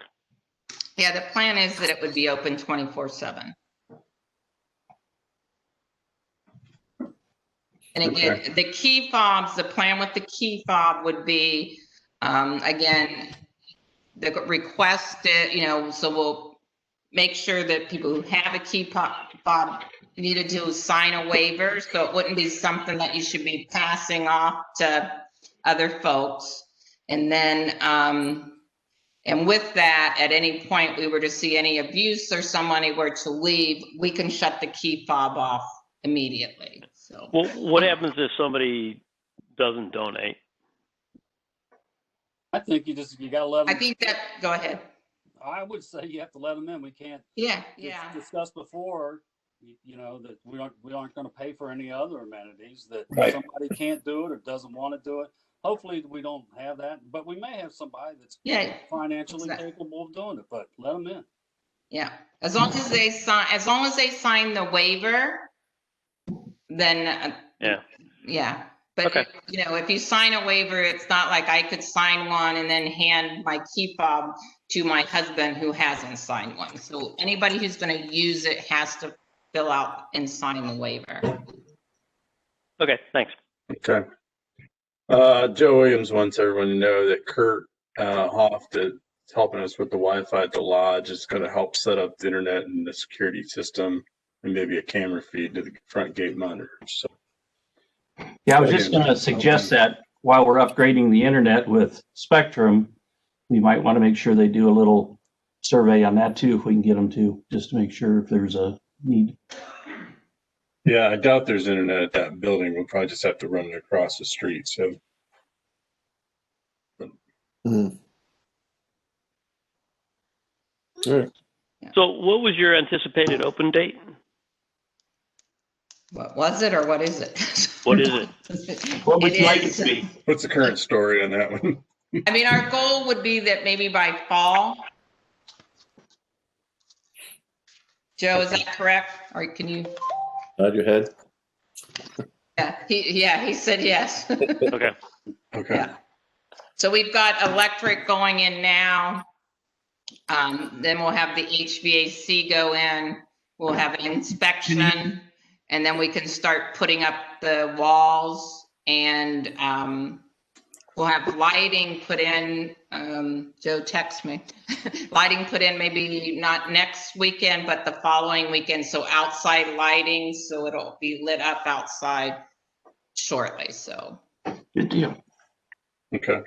Yeah, the plan is that it would be open 24/7. And again, the key fobs, the plan with the key fob would be, again, the request, so we'll make sure that people who have a key fob needed to sign a waiver. So it wouldn't be something that you should be passing off to other folks. And then, and with that, at any point we were to see any abuse or somebody were to leave, we can shut the key fob off immediately. So. Well, what happens if somebody doesn't donate? I think you gotta let them. I think that, go ahead. I would say you have to let them in. We can't. Yeah. Discussed before, that we aren't going to pay for any other amenities. That somebody can't do it or doesn't want to do it. Hopefully, we don't have that, but we may have somebody that's financially capable of doing it. But let them in. Yeah, as long as they sign the waiver, then yeah. But okay. If you sign a waiver, it's not like I could sign one and then hand my key fob to my husband who hasn't signed one. So anybody who's going to use it has to fill out and sign the waiver. Okay, thanks. Okay. Joe Williams wants everyone to know that Kurt Hoff, that's helping us with the Wi-Fi at the lodge, is going to help set up the internet and the security system, and maybe a camera feed to the front gate monitors. So, yeah, I was just going to suggest that while we're upgrading the internet with Spectrum, we might want to make sure they do a little survey on that too, if we can get them to, just to make sure if there's a need. Yeah, I doubt there's internet at that building. We'll probably just have to run it across the street. So. Sure. So what was your anticipated open date? What was it or what is it? What is it? What would you like it to be? What's the current story on that one? I mean, our goal would be that maybe by fall. Joe, is that correct? Or can you? Nod your head. Yeah, he said yes. Okay. Okay. Yeah. So we've got electric going in now. Then we'll have the HVAC go in. We'll have an inspection, and then we can start putting up the walls, and we'll have lighting put in. Joe text me. Lighting put in maybe not next weekend, but the following weekend. So outside lighting, so it'll be lit up outside shortly. So good deal. Okay.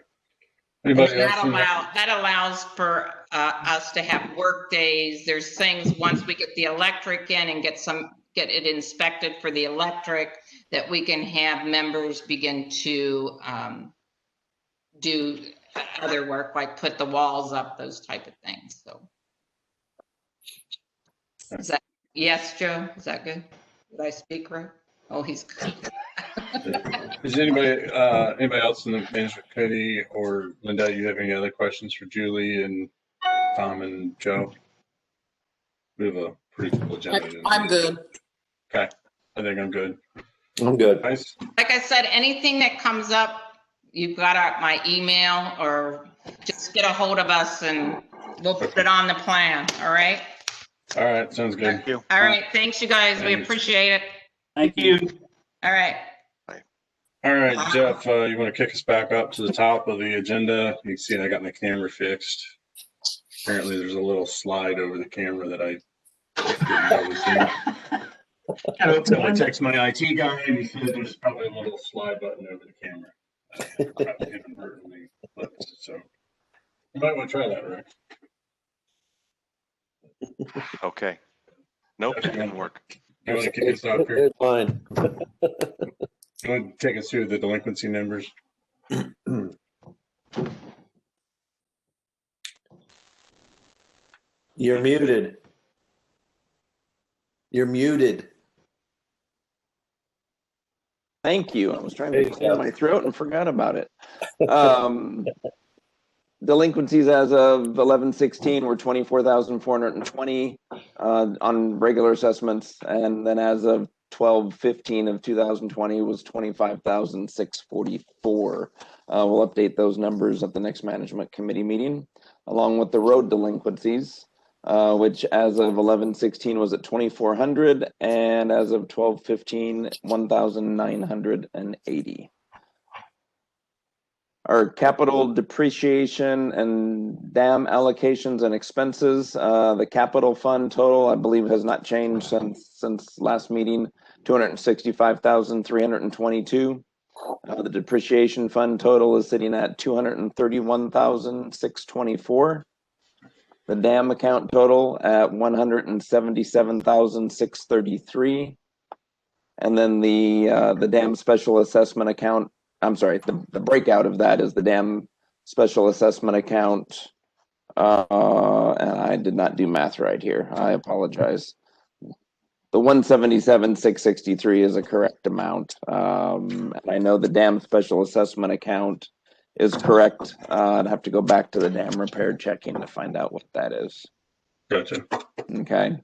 Anybody else? That allows for us to have work days. There's things once we get the electric in and get it inspected for the electric, that we can have members begin to do other work, like put the walls up, those type of things. So is that, yes, Joe, is that good? Did I speak right? Oh, he's good. Is anybody else in the management committee, or Linda, you have any other questions for Julie and Tom and Joe? We have a pretty full agenda. I'm good. Okay. I think I'm good. I'm good. Nice. Like I said, anything that comes up, you've got my email, or just get a hold of us and we'll put it on the plan. All right. All right. Sounds good. Thank you. All right. Thanks, you guys. We Thanks. appreciate it. Thank you. All right. All right, Jeff, you want to kick us back up to the top of the agenda? You can see I got my camera fixed. Apparently there's a little slide over the camera that I didn't know. So I text my IT guy and he said there's probably a little slide button over the camera. So you might want to try that, Rick. Okay. Nope, it didn't work. You want to kick us off here? It's fine. You want to take us through the delinquency numbers? You're muted. You're muted. Thank you. I was trying to clear my throat and forgot about it. Delinquencies as of 11/16 were 24,420 on regular assessments, and then as of 12/15 of 2020 was 25,644. We'll update those numbers at the next management committee meeting, along with the road delinquencies, which as of 11/16 was at 2,400, and as of 12/15, 1,980. Our capital depreciation and dam allocations and expenses, the capital fund total, I believe, has not changed since last meeting, 265,322. The depreciation fund total is sitting at 231,624. The dam account total at 177,633. And then the dam special assessment account, I'm sorry, the breakout of that is the dam special assessment account. And I did not do math right here. I apologize. The 177,663 is a correct amount. And I know the dam special assessment account is correct. I'd have to go back to the dam repair checking to find out what that is. Gotcha. Okay.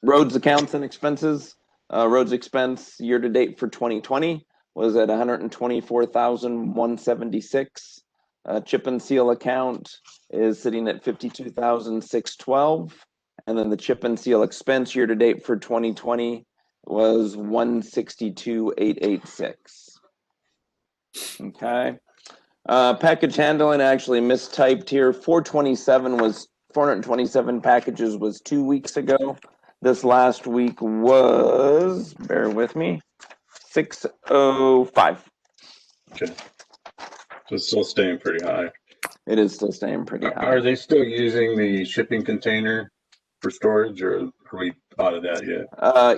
Roads accounts and expenses. Roads expense year to date for 2020 was at 124,176. Chip and seal account is sitting at 52,612. And then the chip and seal expense year to date for 2020 was 162,886. Okay. Package handling, actually mistyped here. 427 packages was 2 weeks ago. This last week was, bear with me, 605. Okay. So it's still staying pretty high. It is still staying pretty high. Are they still using the shipping container for storage, or are we out of that yet?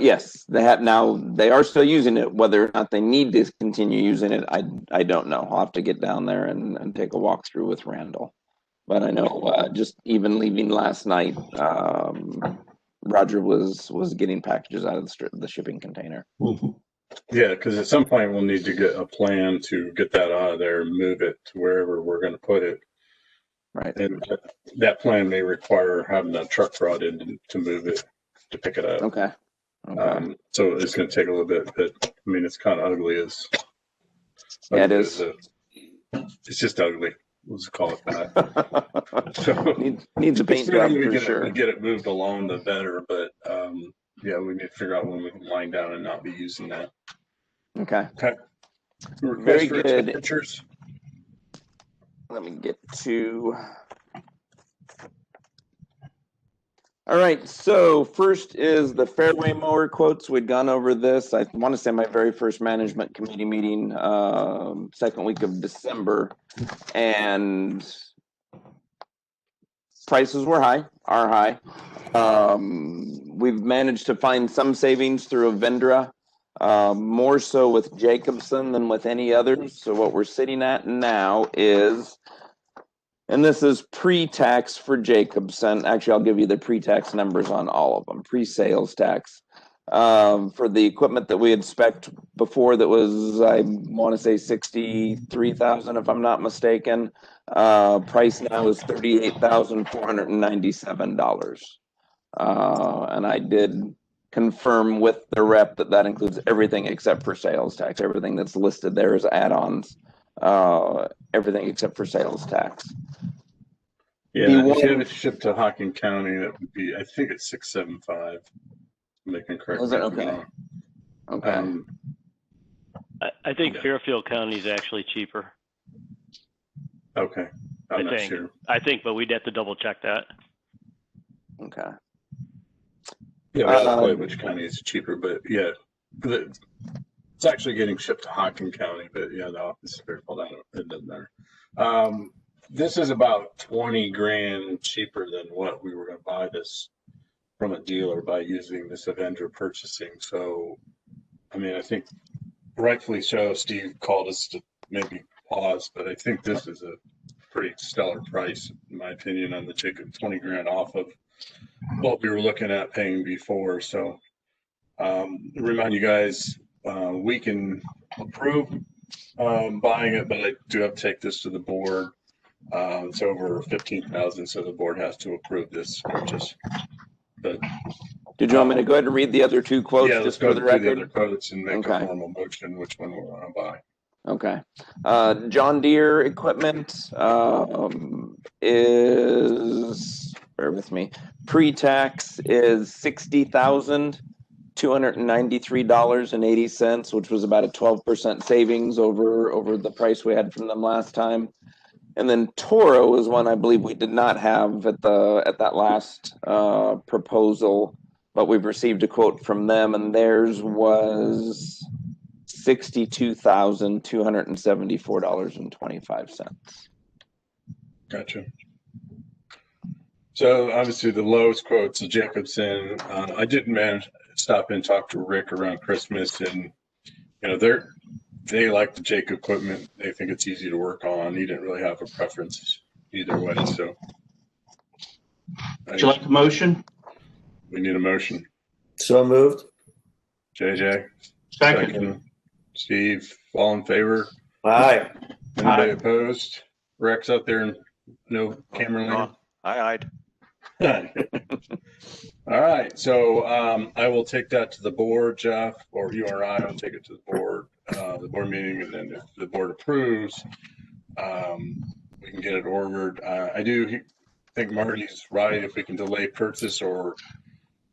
Yes, they have now. They are still using it. Whether or not they need to continue using it, I don't know. I'll have to get down there and take a walk through with Randall. But I know just even leaving last night, Roger was getting packages out of the shipping container. Mm-hmm. Yeah, because at some point we'll need to get a plan to get that out of there and move it to wherever we're going to put it. Right. And that plan may require having a truck brought in to move it, to pick it up. Okay. Okay. So it's going to take a little bit, but I mean, it's kind of ugly as. Yeah, it is. It's just ugly. We'll just call it that. So needs a paint job for sure. We get it moved along, the better. But yeah, we need to figure out when we can wind down and not be using that. Okay. Okay. Very good. Expenditures. Let me get to. All right, so first is the Fairway mower quotes. We'd gone over this. I want to say my very first management committee meeting, second week of December, and prices were high, are high. We've managed to find some savings through Avendra, more so with Jacobson than with any others. So what we're sitting at now is, and this is pre-tax for Jacobson. Actually, I'll give you the pre-tax numbers on all of them, pre-sales tax. For the equipment that we had spec'd before, that was, I want to say 63,000 if I'm not mistaken. Price now is $38,497. And I did confirm with the rep that includes everything except for sales tax. Everything that's listed there is add-ons. Everything except for sales tax. Yeah, if you have it shipped to Hocking County, that would be, I think it's 675. Making correct. Was it okay? Okay. I think Fairfield County is actually cheaper. Okay. I'm not sure. I think, but we'd have to double check that. Okay. Yeah, we have to play which county is cheaper, but yeah, it's actually getting shipped to Hocking County, but yeah, the office is Fairfield. It doesn't matter. This is about 20 grand cheaper than what we were going to buy this from a dealer by using this Avendra purchasing. So, I mean, I think rightfully so, Steve called us to maybe pause, but I think this is a pretty stellar price, in my opinion, on the Jacob, 20 grand off of what we were looking at paying before. So, remind you guys, we can approve buying it, but I do have to take this to the board. It's over 15,000, so the board has to approve this purchase. But did you want me to go ahead and read the other two quotes? Yeah, let's just go for the through the record? other quotes and make a formal motion which one we want to buy. Okay. John Deere equipment is, bear with me, pre-tax is $60,293.80, which was about a 12% savings over the price we had from them last time. And then Toro is one I believe we did not have at that last proposal, but we've received a quote from them, and theirs was $62,274.25. Gotcha. So obviously the lowest quote's the Jacobson. I did manage to stop and talk to Rick around Christmas, and you know they like the Jacob equipment. They think it's easy to work on. He didn't really have a preference either way. So, would you like a motion? We need a motion. So moved. JJ. Second. Steve, all in favor? Aye. Anybody opposed? Rex out there and no camera lane? Aye. All right, so I will take that to the board, Jeff, or you or I will take it to the board meeting, and then if the board approves, we can get it ordered. I do think Marty's right. If we can delay purchase or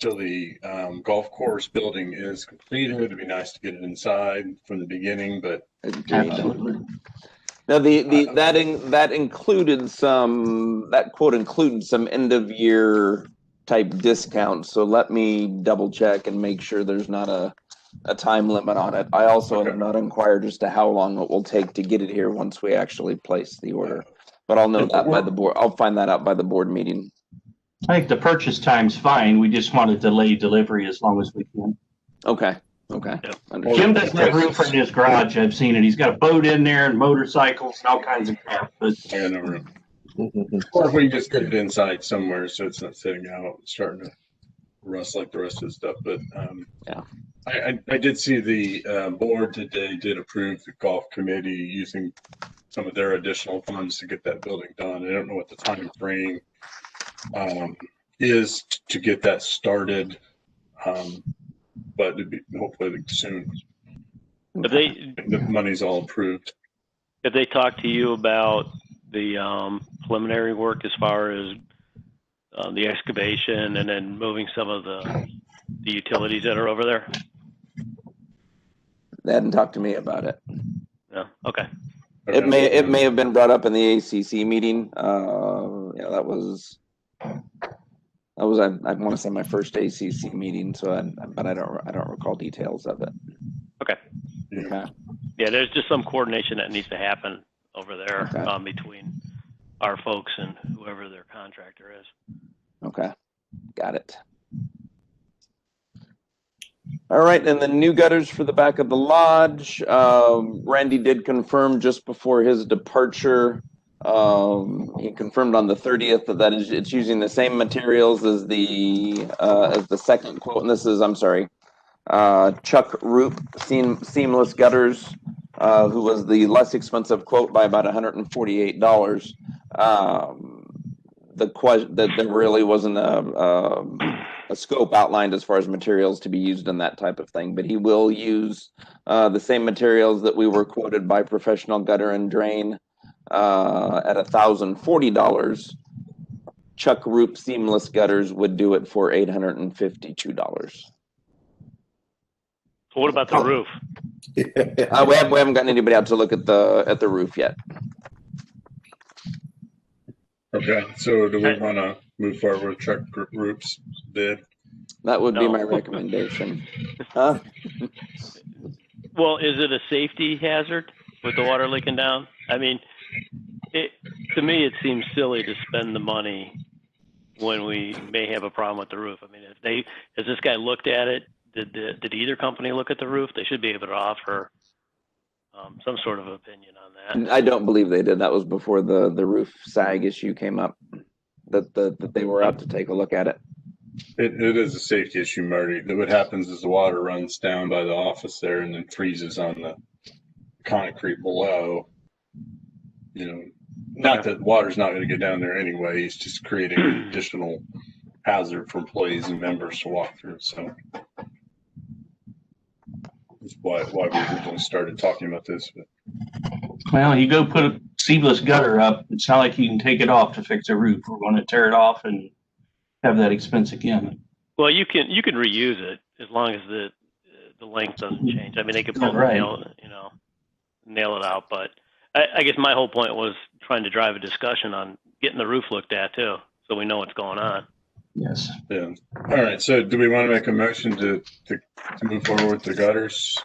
So the golf course building is completed. It'd be nice to get it inside from the beginning, but Absolutely. Now that included that quote included some end of year type discounts. So let me double check and make sure there's not a time limit on it. I also have not inquired as to how long it will take to get it here once we actually place the order. But I'll know that by the board. I'll find that out by the board meeting. I think the purchase time's fine. We just want to delay delivery as long as we can. Okay. Okay. Yep. Jim doesn't have room for in his garage. I've seen it. He's got a boat in there and motorcycles and all kinds of crap. But I got no room. Or if we just get it inside somewhere so it's not sitting out, starting to rust like the rest of the stuff. But yeah, I did see the board today did approve the golf committee using some of their additional funds to get that building done. I don't know what the time frame is to get that started, but it'd be hopefully soon. Have they, the money's all approved. Have they talked to you about the preliminary work as far as the excavation and then moving some of the utilities that are over there? They hadn't talked to me about it. No. Okay. It may have been brought up in the ACC meeting. Yeah, that was I want to say my first ACC meeting. So, but I don't recall details of it. Okay. Okay. Yeah, there's just some coordination that needs to happen over there between our folks and whoever their contractor is. Okay, got it. All right, and the new gutters for the back of the lodge. Randy did confirm just before his departure. He confirmed on the 30th that it's using the same materials as the second quote, and this is, I'm sorry, Chuck Roop seamless gutters, who was the less expensive quote by about $148. There really wasn't a scope outlined as far as materials to be used in that type of thing, but he will use the same materials that we were quoted by Professional Gutter and Drain at $1,040. Chuck Roop seamless gutters would do it for $852. What about the roof? We haven't gotten anybody out to look at the roof yet. Okay, so do we want to move forward with Chuck Roop's bid? That would be my recommendation. Huh? Well, is it a safety hazard with the water leaking down? I mean, to me, it seems silly to spend the money when we may have a problem with the roof. I mean, has this guy looked at it? Did either company look at the roof? They should be able to offer some sort of opinion on that. I don't believe they did. That was before the roof sag issue came up. That they were out to take a look at it. It is a safety issue, Marty. What happens is the water runs down by the office there and then freezes on the concrete below. You know, not that water's not going to get down there anyway. It's just creating an additional hazard for employees and members to walk through. So that's why we originally started talking about this. But. Well, you go put a seamless gutter up. It's not like you can take it off to fix a roof. We're going to tear it off and have that expense again. Well, you can reuse it as long as the length doesn't change. I mean, they could pull nail it out. But I guess my whole point was trying to drive a discussion on getting the roof looked at too, so we know what's going on. Yes. Yeah. All right. So, do we want to make a motion to move forward with the gutters?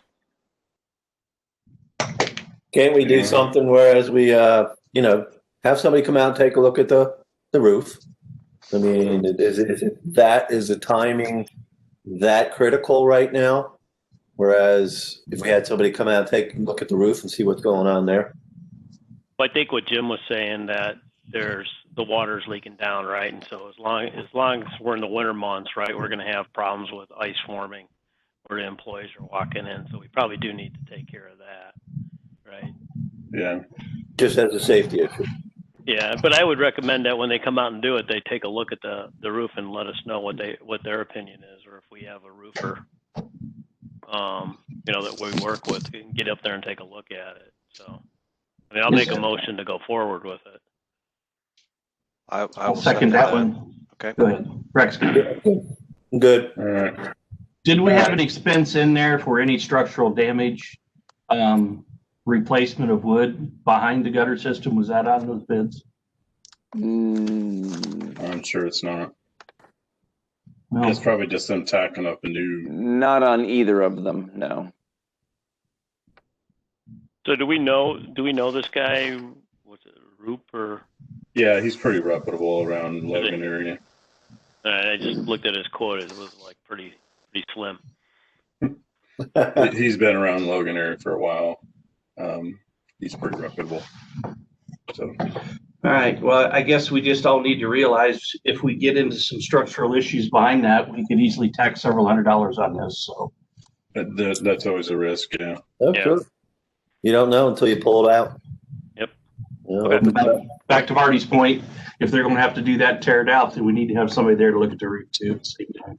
Can't we do something whereas we, have somebody come out and take a look at the roof? I mean, is the timing that critical right now? Whereas if we had somebody come out and take a look at the roof and see what's going on there. Well, I think what Jim was saying, that the water's leaking down, right? And so as long as we're in the winter months, right, we're going to have problems with ice forming where the employees are walking in. So we probably do need to take care of that, right? Yeah. Just as a safety issue. Yeah, but I would recommend that when they come out and do it, they take a look at the roof and let us know what their opinion is, or if we have a roofer, that we work with, we can get up there and take a look at it. So, I mean, I'll make a motion to go forward with it. I I'll second that one. Okay. Go ahead. Rex. No, Good. All right. Did we have an expense in there for any structural damage? Replacement of wood behind the gutter system, was that on those bids? I'm sure it's not. No. It's probably just them tacking up a new. Not on either of them, no. So do we know this guy? Was it Roop or? Yeah, he's pretty reputable around Logan area. I just looked at his quote. It was like pretty slim. He's been around Logan area for a while. He's pretty reputable. So. All right. Well, I guess we just all need to realize if we get into some structural issues behind that, we could easily tack several $100s on this. So that's always a risk. Yeah. Oh, yeah. Sure. You don't know until you pull it out. Yep. You know, Okay. Back to Marty's point, if they're going to have to do that, tear it out, then we need to have somebody there to look at the roof too at the same time.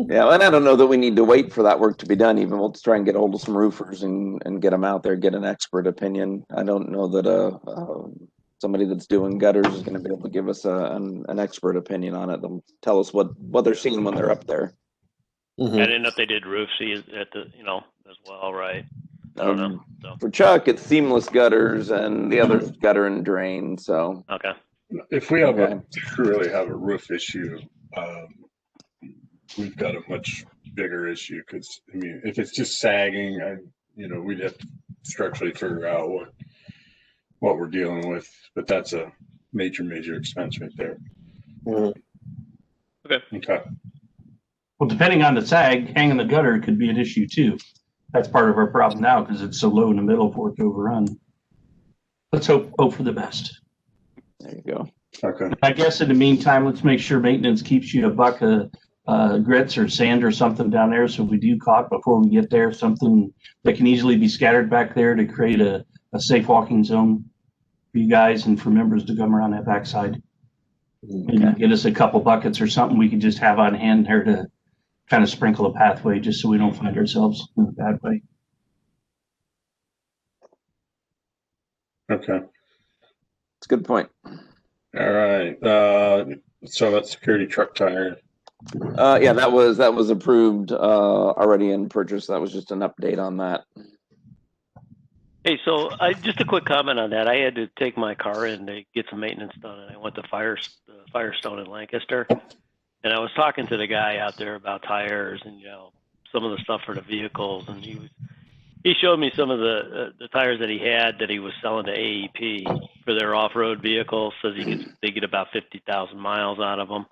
Yeah, and I don't know that we need to wait for that work to be done. Even we'll try and get hold of some roofers and get them out there, get an expert opinion. I don't know that somebody that's doing gutters is going to be able to give us an expert opinion on it. They'll tell us what they're seeing when they're up there. Mm-hmm. I didn't know if they did roofs at the as well, right? I don't know. So. For Chuck, it's seamless gutters, and the other's gutter and drain. So okay. If we have really have a roof issue, we've got a much bigger issue because I mean, if it's just sagging, we'd have to structurally figure out what we're dealing with. But that's a major expense right there. Mm-hmm. Okay. Well, depending on the sag, hanging the gutter could be an issue too. That's part of our problem now because it's so low in the middle for it to overrun. Let's hope for the best. There you go. Okay. I guess in the meantime, let's make sure maintenance keeps you a buck of grits or sand or something down there. So if we do caulk before we get there, something that can easily be scattered back there to create a safe walking zone for you guys and for members to come around that backside. And get us a couple buckets or something we can just have on hand there to kind of sprinkle a pathway just so we don't find ourselves in a bad way. Okay. It's a good point. All right. So that security truck tire. Yeah, that was approved already in purchase. That was just an update on that. Hey, so just a quick comment on that. I had to take my car in to get some maintenance done, and I went to Firestone in Lancaster, and I was talking to the guy out there about tires and some of the stuff for the vehicles, and he showed me some of the tires that he had that he was selling to AEP for their off-road vehicles. Says they get about 50,000 miles out of them.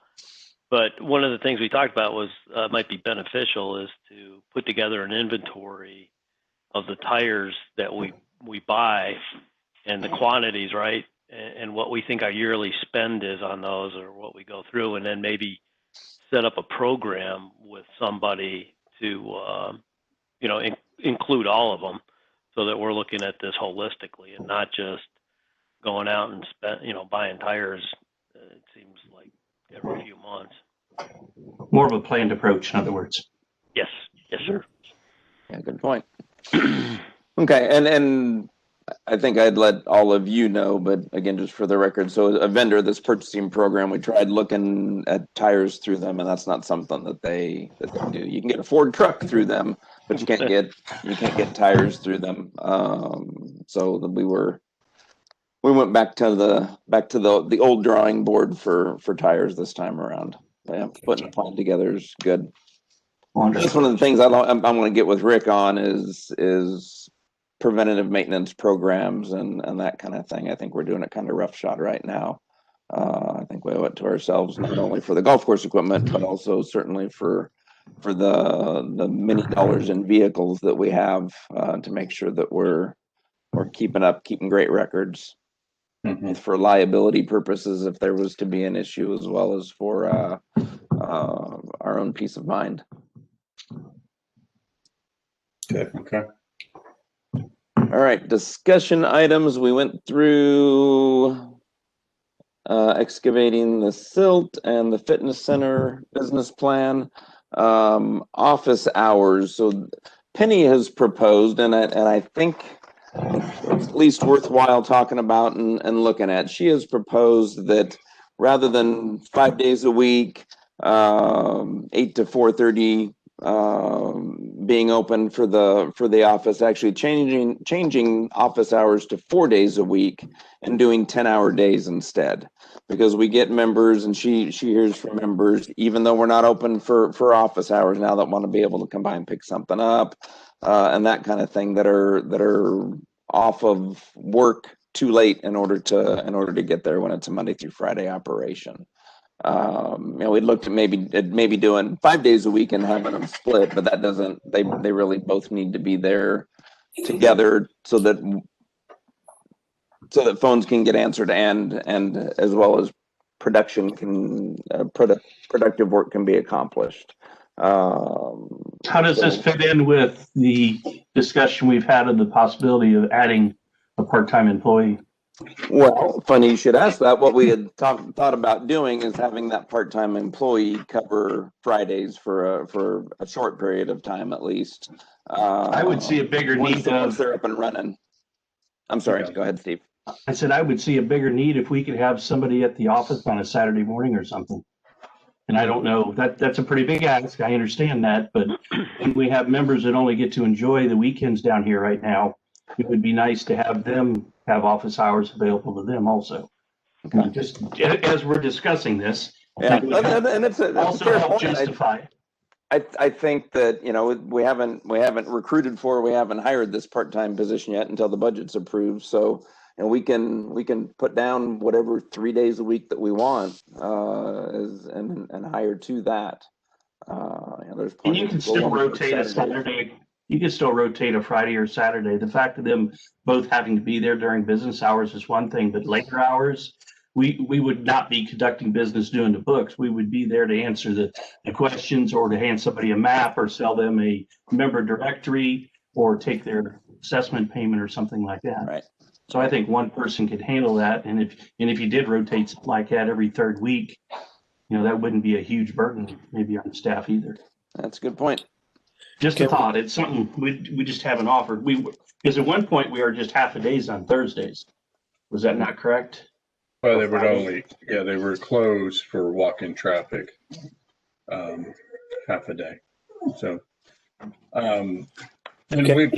But one of the things we talked about was might be beneficial is to put together an inventory of the tires that we buy and the quantities, right? And what we think our yearly spend is on those or what we go through, and then maybe set up a program with somebody to, include all of them so that we're looking at this holistically and not just going out and buying tires. It seems like every few months. More of a planned approach, in other words. Yes, sir. Yeah, good point. Okay, and I think I'd let all of you know, but again, just for the record, so a vendor, this purchasing program, we tried looking at tires through them, and that's not something that they do. You can get a Ford truck through them, but you can't get tires through them. So we went back to the old drawing board for tires this time around. Yeah, putting a plan together is good. That's one of the things I want to get with Rick on is preventative maintenance programs and that kind of thing. I think we're doing it kind of roughshod right now. I think we owe it to ourselves, not only for the golf course equipment, but also certainly for the many dollars in vehicles that we have to make sure that we're keeping great records. Mm-hmm. For liability purposes, if there was to be an issue, as well as for our own peace of mind. Okay. All right, discussion items. We went through excavating the silt and the fitness center business plan, office hours. So Penny has proposed, and I think it's at least worthwhile talking about and looking at. She has proposed that rather than 5 days a week, 8 to 4:30 being open for the office, actually changing office hours to 4 days a week and doing 10-hour days instead, because we get members, and she hears from members, even though we're not open for office hours now, that want to be able to come by and pick something up and that kind of thing, that are off of work too late in order to get there when it's a Monday through Friday operation. We looked at maybe doing 5 days a week and having them split, but that doesn't, they really both need to be there together so that phones can get answered and as well as productive work can be accomplished. How does this fit in with the discussion we've had of the possibility of adding a part-time employee? Well, funny you should ask that. What we had thought about doing is having that part-time employee cover Fridays for a short period of time at least. I would see a bigger need once they're up and running. I'm sorry. Go ahead, Steve. I said I would see a bigger need if we could have somebody at the office on a Saturday morning or something. And I don't know, that's a pretty big ask. I understand that, but when we have members that only get to enjoy the weekends down here right now, it would be nice to have them have office hours available to them also. Okay. Just as we're discussing this, yeah, and it's also help justify. I think that, we haven't recruited we haven't hired this part-time position yet until the budget's approved. So, and we can put down whatever 3 days a week that we want and hire to that. There's and you can still rotate a Saturday. You can still rotate a Friday or Saturday. The fact of them both having to be there during business hours is one thing, but later hours, we would not be conducting business doing the books. We would be there to answer the questions or to hand somebody a map or sell them a member directory or take their assessment payment or something like that. Right. So I think one person could handle that. And if you did rotate something like that every third week, that wouldn't be a huge burden maybe on the staff either. That's a good point. Just a thought. It's something we just haven't offered. Because at one point we were just half a days on Thursdays. Was that not correct? Well, they would they were closed for walk-in traffic, half a day. So, and we've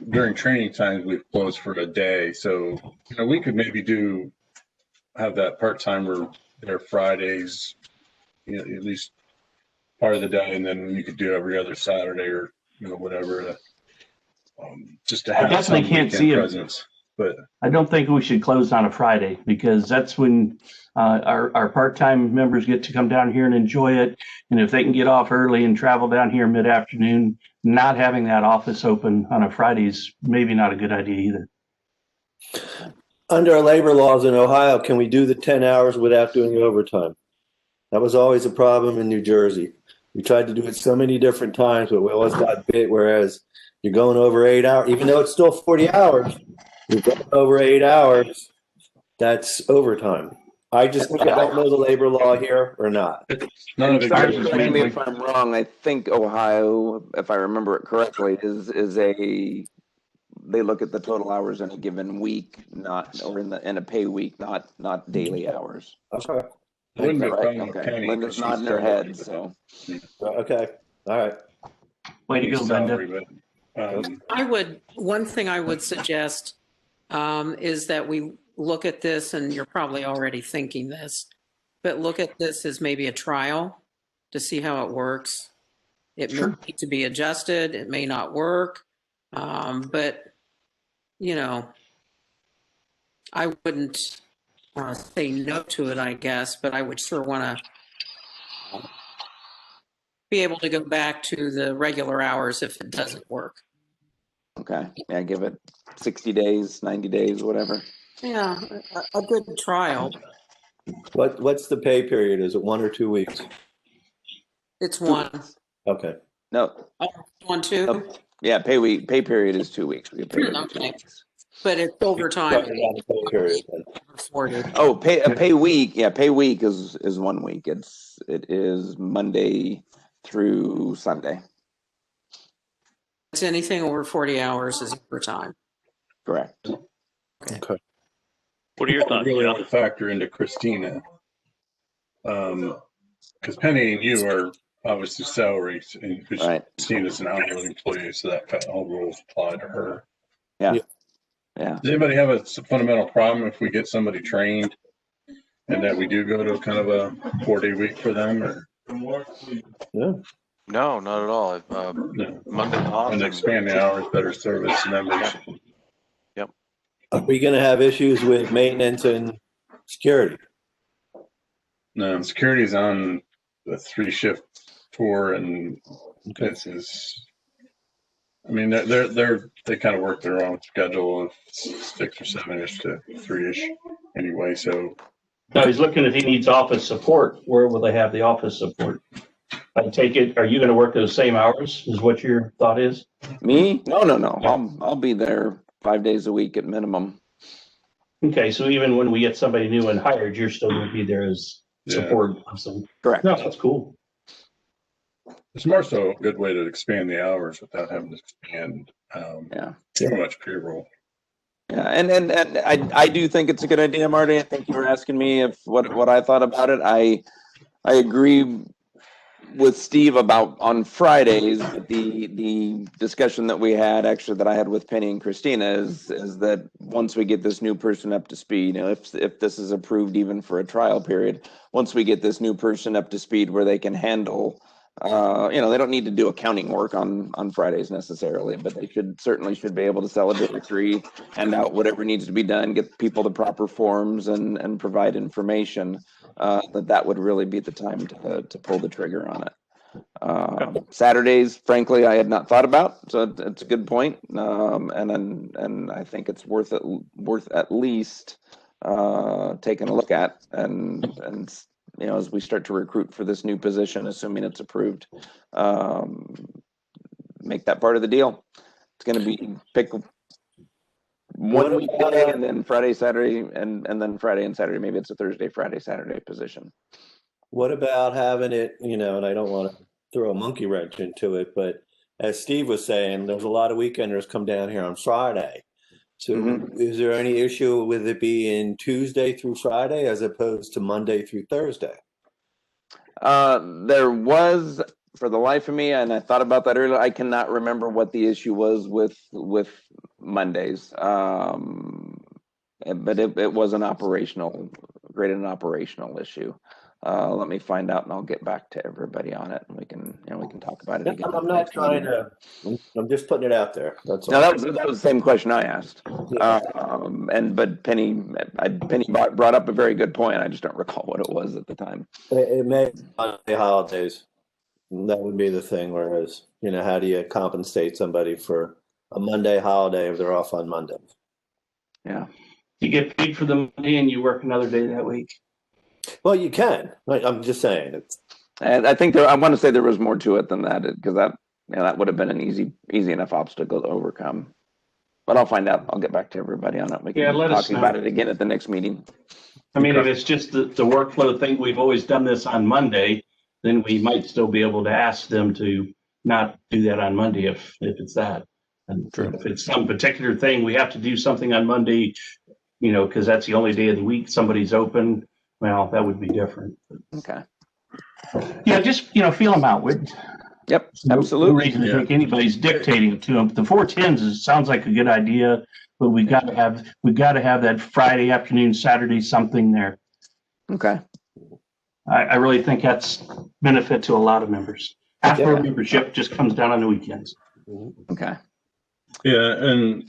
during training times, we've closed for a day. So, we could maybe have that part-timer there Fridays, at least part of the day, and then you could do every other Saturday or whatever. Just to have I definitely can't see presence. But I don't think we should close on a Friday because that's when our part-time members get to come down here and enjoy it. And if they can get off early and travel down here mid-afternoon, not having that office open on a Friday is maybe not a good idea either. Under our labor laws in Ohio, can we do the 10 hours without doing overtime? That was always a problem in New Jersey. We tried to do it so many different times, but we always got bit, whereas you're going over 8 hours, even though it's still 40 hours, you're going over 8 hours, that's overtime. I don't know the labor law here or not. Correct me if I'm wrong. I think Ohio, if I remember it correctly, they look at the total hours in a given week, in a pay week, not daily hours. Okay. Okay. Linda's nodding her head. So. Okay. All right. Way to go, Linda. One thing I would suggest is that we look at this, and you're probably already thinking this, but look at this as maybe a trial to see how it works. It may need to be adjusted. It may not work. But, I wouldn't say no to it, I guess, but I would sure want to be able to go back to the regular hours if it doesn't work. Okay. Yeah, give it 60 days, 90 days, whatever. Yeah, a good trial. What's the pay period? Is it 1 or 2 weeks? It's 1. Okay. No. Oh, 1, 2? No. Yeah, pay period is 2 weeks. We get paid every 2 weeks. But it's overtime. Pay week. Yeah, pay week is 1 week. It is Monday through Sunday. It's anything over 40 hours is overtime. Correct. Okay. What are your thoughts? Really want to factor into Christina. because Penny and you are obviously salaries, and Right. Christina's an hourly employee, so that all rules apply to her. Yeah. Yeah. Yeah. Does anybody have a fundamental problem if we get somebody trained and that we do go to kind of a 4-day week for them, or No. No, not at all. no? Monday off And expand the hours, better service members. Yep. Are we going to have issues with maintenance and security? No, security's on the 3-shift tour, and this is. I mean, they kind of work their own schedule of 6 or 7-ish to 3-ish anyway. So. No, he's looking if he needs office support. Where will they have the office support? I take it. Are you going to work those same hours? Is what your thought is? Me? No. I'll be there 5 days a week at minimum. Okay, so even when we get somebody new and hired, you're still going to be there as support. Correct. No, that's cool. It's more so a good way to expand the hours without having to expand too much payroll. Yeah, and I do think it's a good idea, Marty. I think you were asking me if what I thought about it. I agree with Steve about on Fridays. The discussion that we had, actually, that I had with Penny and Christina is that once we get this new person up to speed, if this is approved even for a trial period, once we get this new person up to speed where they can handle, they don't need to do accounting work on Fridays necessarily, but they certainly should be able to sell a directory, hand out whatever needs to be done, get people the proper forms, and provide information. That would really be the time to pull the trigger on it. Saturdays, frankly, I had not thought about, so it's a good point, and I think it's worth at least taking a look at, and as we start to recruit for this new position, assuming it's approved, make that part of the deal. It's going to be pick one weekday and then Friday, Saturday, and then Friday and Saturday. Maybe it's a Thursday, Friday, Saturday position. What about having it, and I don't want to throw a monkey wrench into it, but as Steve was saying, there's a lot of weekenders come down here on Friday. So is there any issue with it being Tuesday through Friday as opposed to Monday through Thursday? There was, for the life of me, and I thought about that earlier, I cannot remember what the issue was with Mondays. But it was an operational issue. Let me find out and I'll get back to everybody on it, and we can talk about it again. I'm not trying to, I'm just putting it out there. That's all. No, that was the same question I asked. But Penny brought up a very good point. I just don't recall what it was at the time. It may be holidays. That would be the thing. Whereas, how do you compensate somebody for a Monday holiday if they're off on Mondays? Yeah. You get paid for the Monday and you work another day that week. Well, you can. I'm just saying. And I think I want to say there was more to it than that, because that would have been an easy enough obstacle to overcome. But I'll find out. I'll get back to everybody on it. We can talk about it again at the next meeting. I mean, if it's just the workflow thing, we've always done this on Monday, then we might still be able to ask them to not do that on Monday if it's that. And if it's some particular thing, we have to do something on Monday, because that's the only day of the week somebody's open. Well, that would be different. Okay. Yeah, just feel them out. Yep, absolutely. No reason to think anybody's dictating to them. The 410s sounds like a good idea, but we've got to have that Friday afternoon, Saturday something there. Okay. I really think that's benefit to a lot of members. Half our membership just comes down on the weekends. Okay. Yeah, and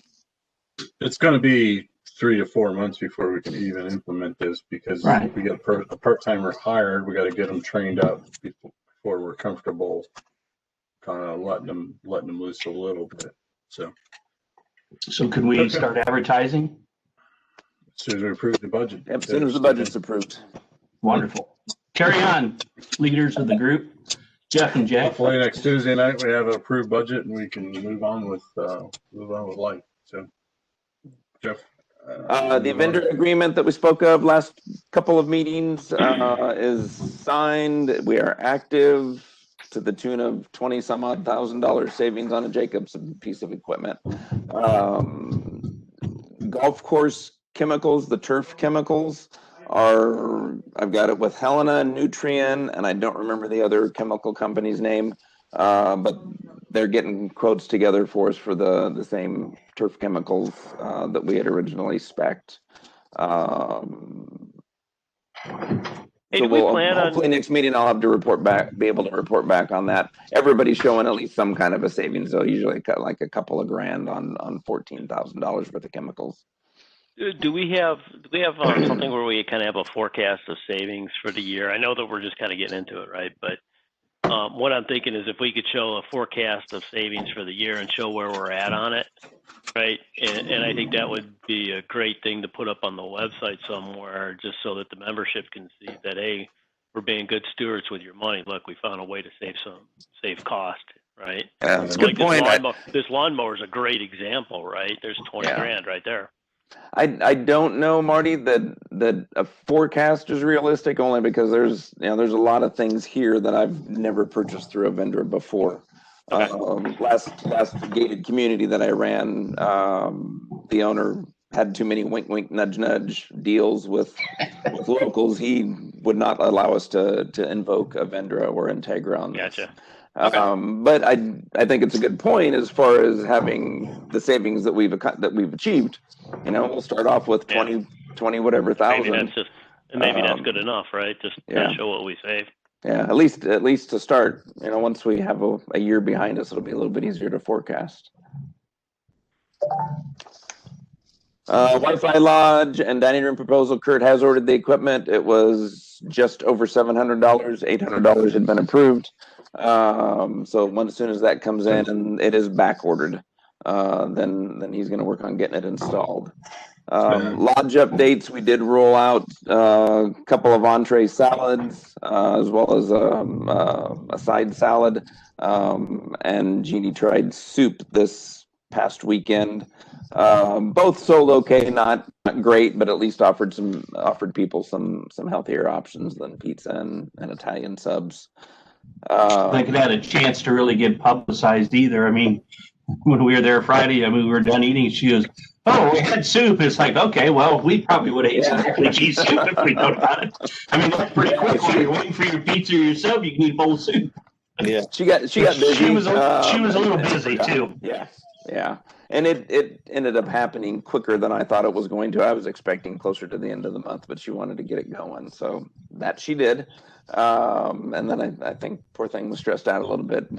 it's going to be 3 to 4 months before we can even implement this, because if we get a part-timer hired, we got to get them trained up before we're comfortable kind of letting them loose a little bit. So could we start advertising? As soon as we approve the budget. Yep, as soon as the budget's approved. Wonderful. Carry on, leaders of the group, Jeff and Jay. Hopefully next Tuesday night we have an approved budget and we can move on with life. So, Jeff. The vendor agreement that we spoke of last couple of meetings is signed. We are active to the tune of $20-some-odd thousand savings on a Jacobson piece of equipment. Golf course chemicals, the turf chemicals, I've got it with Helena, Nutrien, and I don't remember the other chemical company's name, but they're getting quotes together for us for the same turf chemicals that we had originally spec'd. Hey, So do we we'll plan hopefully on? next meeting I'll have to report back, be able to report back on that. Everybody's showing at least some kind of a savings, though. Usually cut like a couple of grand on $14,000 worth of chemicals. Do we have something where we kind of have a forecast of savings for the year? I know that we're just kind of getting into it, right? But what I'm thinking is if we could show a forecast of savings for the year and show where we're at on it, right? And I think that would be a great thing to put up on the website somewhere, just so that the membership can see that, hey, we're being good stewards with your money. Look, we found a way to save cost, right? Yeah, that's a good point. This lawnmower is a great example, right? There's 20 grand right there. I don't know, Marty, that a forecast is realistic, only because there's a lot of things here that I've never purchased through a vendor before. Last gated community that I ran, the owner had too many wink wink nudge nudge deals with locals. He would not allow us to invoke a Vendra or Integra on this. Gotcha. But I think it's a good point as far as having the savings that we've achieved. We'll start off with 20 whatever thousand. Maybe that's good enough, right? Just to show what we saved. Yeah, at least to start. Once we have a year behind us, it'll be a little bit easier to forecast. Wi-Fi lodge and dining room proposal. Kurt has ordered the equipment. It was just over $700. $800 had been approved. So as soon as that comes in and it is back ordered, then he's going to work on getting it installed. Lodge updates. We did roll out a couple of entree salads as well as a side salad. And Jeannie tried soup this past weekend. Both sold okay, not great, but at least offered people some healthier options than pizza and Italian subs. I think it had a chance to really get publicized either. I mean, when we were there Friday, we were done eating. She goes, "Oh, we had soup." It's like, okay, well, we probably would have ate some mac and cheese soup if we known about it. I mean, that's pretty quick. While you're waiting for your pizza or your sub, you can eat bowl soup. Yeah, she got busy. She was a little busy too. Yeah. And it ended up happening quicker than I thought it was going to. I was expecting closer to the end of the month, but she wanted to get it going. So that she did. And then I think poor thing was stressed out a little bit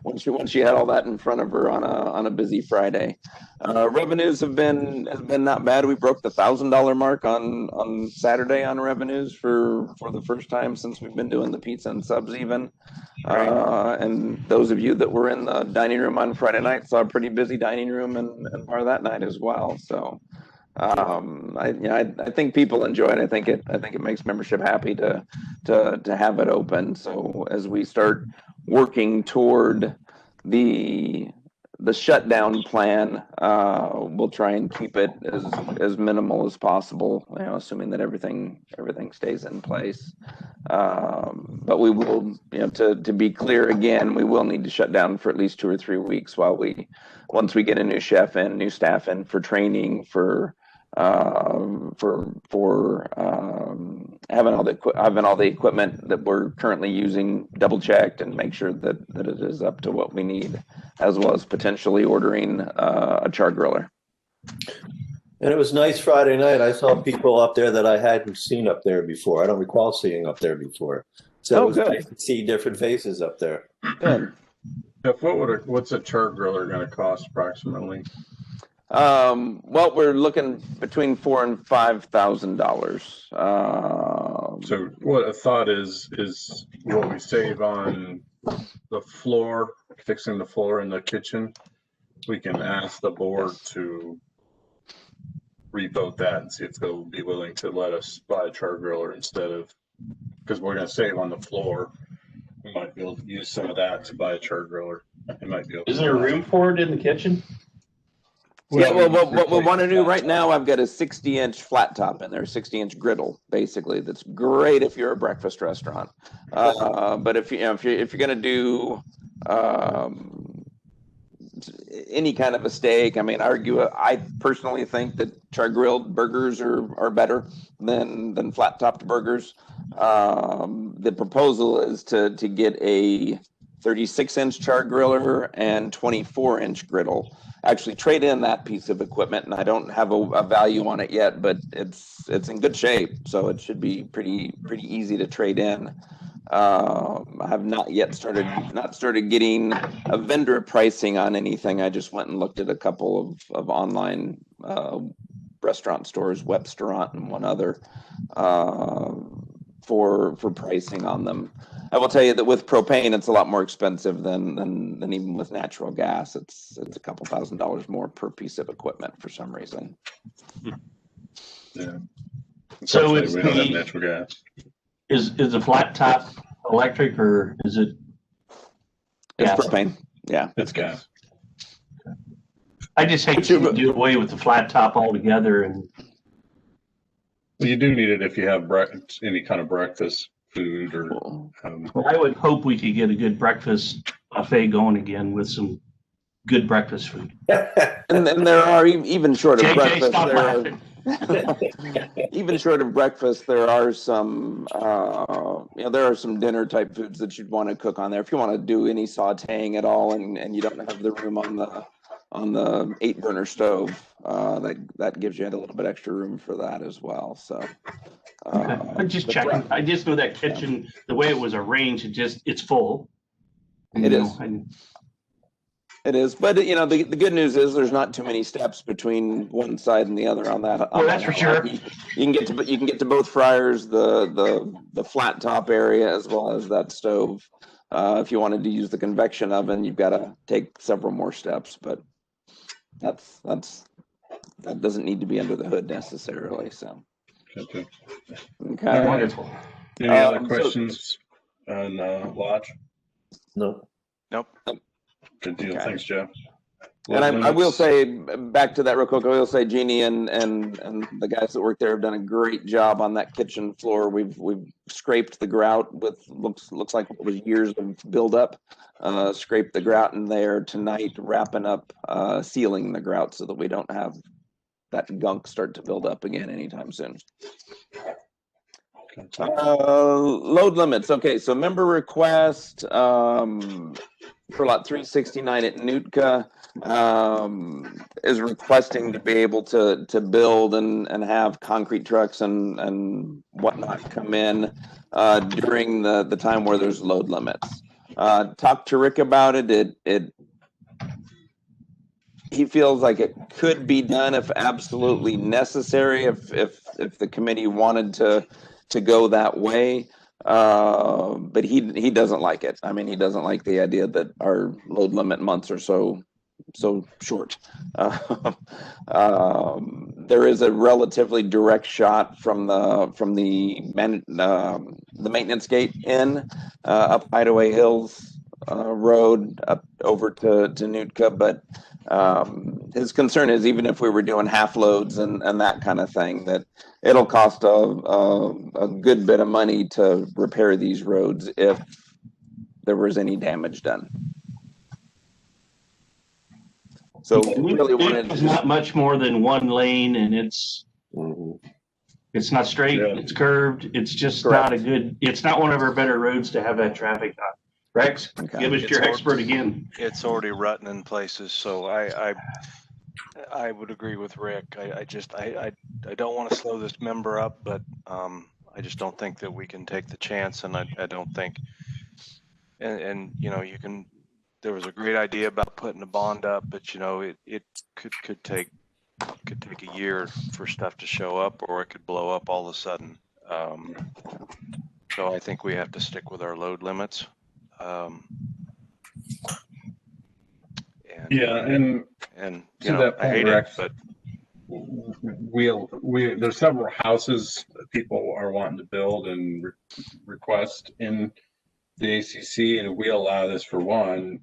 once she had all that in front of her on a busy Friday. Revenues have been not bad. We broke the $1,000 mark on Saturday on revenues for the first time since we've been doing the pizza and subs even. And those of you that were in the dining room on Friday night saw a pretty busy dining room and bar that night as well. So I think people enjoy it. I think it makes membership happy to have it open. So as we start working toward the shutdown plan, we'll try and keep it as minimal as possible, assuming that everything stays in place. But we will, to be clear again, we will need to shut down for at least 2 or 3 weeks once we get a new chef in, new staff in for training, for having all the equipment that we're currently using double checked and make sure that it is up to what we need, as well as potentially ordering a char griller. And it was nice Friday night. I saw people up there that I hadn't seen up there before. I don't recall seeing up there before. So it was nice to see different faces up there. Good. What's a char griller going to cost approximately? Well, we're looking between $4,000 and $5,000. So what a thought is what we save on the floor, fixing the floor in the kitchen. We can ask the board to revote that and see if they'll be willing to let us buy a char griller instead of, because we're going to save on the floor. We might be able to use some of that to buy a char griller. It might be. Is there room for it in the kitchen? Yeah, well, what we want to do right now, I've got a 60-inch flat top in there, 60-inch griddle, basically. That's great if you're a breakfast restaurant. But if you're going to do, any kind of a steak. I mean, I personally think that char-grilled burgers are better than flat-topped burgers. The proposal is to get a 36-inch char griller and 24-inch griddle. Actually trade in that piece of equipment, and I don't have a value on it yet, but it's in good shape, so it should be pretty easy to trade in. I have not yet started getting a vendor pricing on anything. I just went and looked at a couple of online restaurant stores, Webstaurant and one other, for pricing on them. I will tell you that with propane, it's a lot more expensive than even with natural gas. It's a couple $1,000s more per piece of equipment for some reason. Yeah. So we don't have natural gas. Is the flat top electric or is it? It's gas? propane. Yeah, it's gas. I just hate to do away with the flat top altogether. And well, you do need it if you have any kind of breakfast food or. Well, I would hope we could get a good breakfast buffet going again with some good breakfast food. and there are even short of JJ, breakfast. stop laughing. Even short of breakfast, there are some there are some dinner type foods that you'd want to cook on there if you want to do any sautéing at all, and you don't have the room on the 8-burner stove. That gives you a little bit extra room for that as well. So. Okay. I'm just checking. I just know that kitchen, the way it was arranged, it's full. It is. It is, but the good news is there's not too many steps between one side and the other on that. Well, that's for sure. You can get to both fryers, the flat top area as well as that stove. If you wanted to use the convection oven, you've got to take several more steps, but that doesn't need to be under the hood necessarily. So. Okay. Wonderful. Any other questions on Lodge? No. Nope. Good deal. Okay. Thanks, Jeff. And I will say, back to that real quick, I will say Jeannie and the guys that work there have done a great job on that kitchen floor. We've scraped the grout with looks like it was years of buildup. Scraped the grout in there tonight, wrapping up, sealing the grout so that we don't have that gunk start to build up again anytime soon. Load limits. Okay, so member request for lot 369 at Nootka is requesting to be able to build and have concrete trucks and whatnot come in during the time where there's load limits. Talked to Rick about it. He feels like it could be done if absolutely necessary, if the committee wanted to go that way. But he doesn't like it. I mean, he doesn't like the idea that our load limit months are so short. There is a relatively direct shot from the maintenance gate in up Hideaway Hills Road up over to Nootka, but his concern is even if we were doing half loads and that kind of thing, that it'll cost a good bit of money to repair these roads if there was any damage done. So really wanted it's not much more than one lane, and it's not straight, it's curved. It's just not a good, it's not one of our better roads to have that traffic on. Rex, give us your expert again. It's already rutting in places, so I would agree with Rick. I don't want to slow this member up, but I just don't think that we can take the chance, and I don't think, and you can. There was a great idea about putting a bond up, but it could take a year for stuff to show up, or it could blow up all of a sudden. So I think we have to stick with our load limits. And to that point, I hate Rex, it, but there's several houses that people are wanting to build and request in the ACC, and if we allow this for one,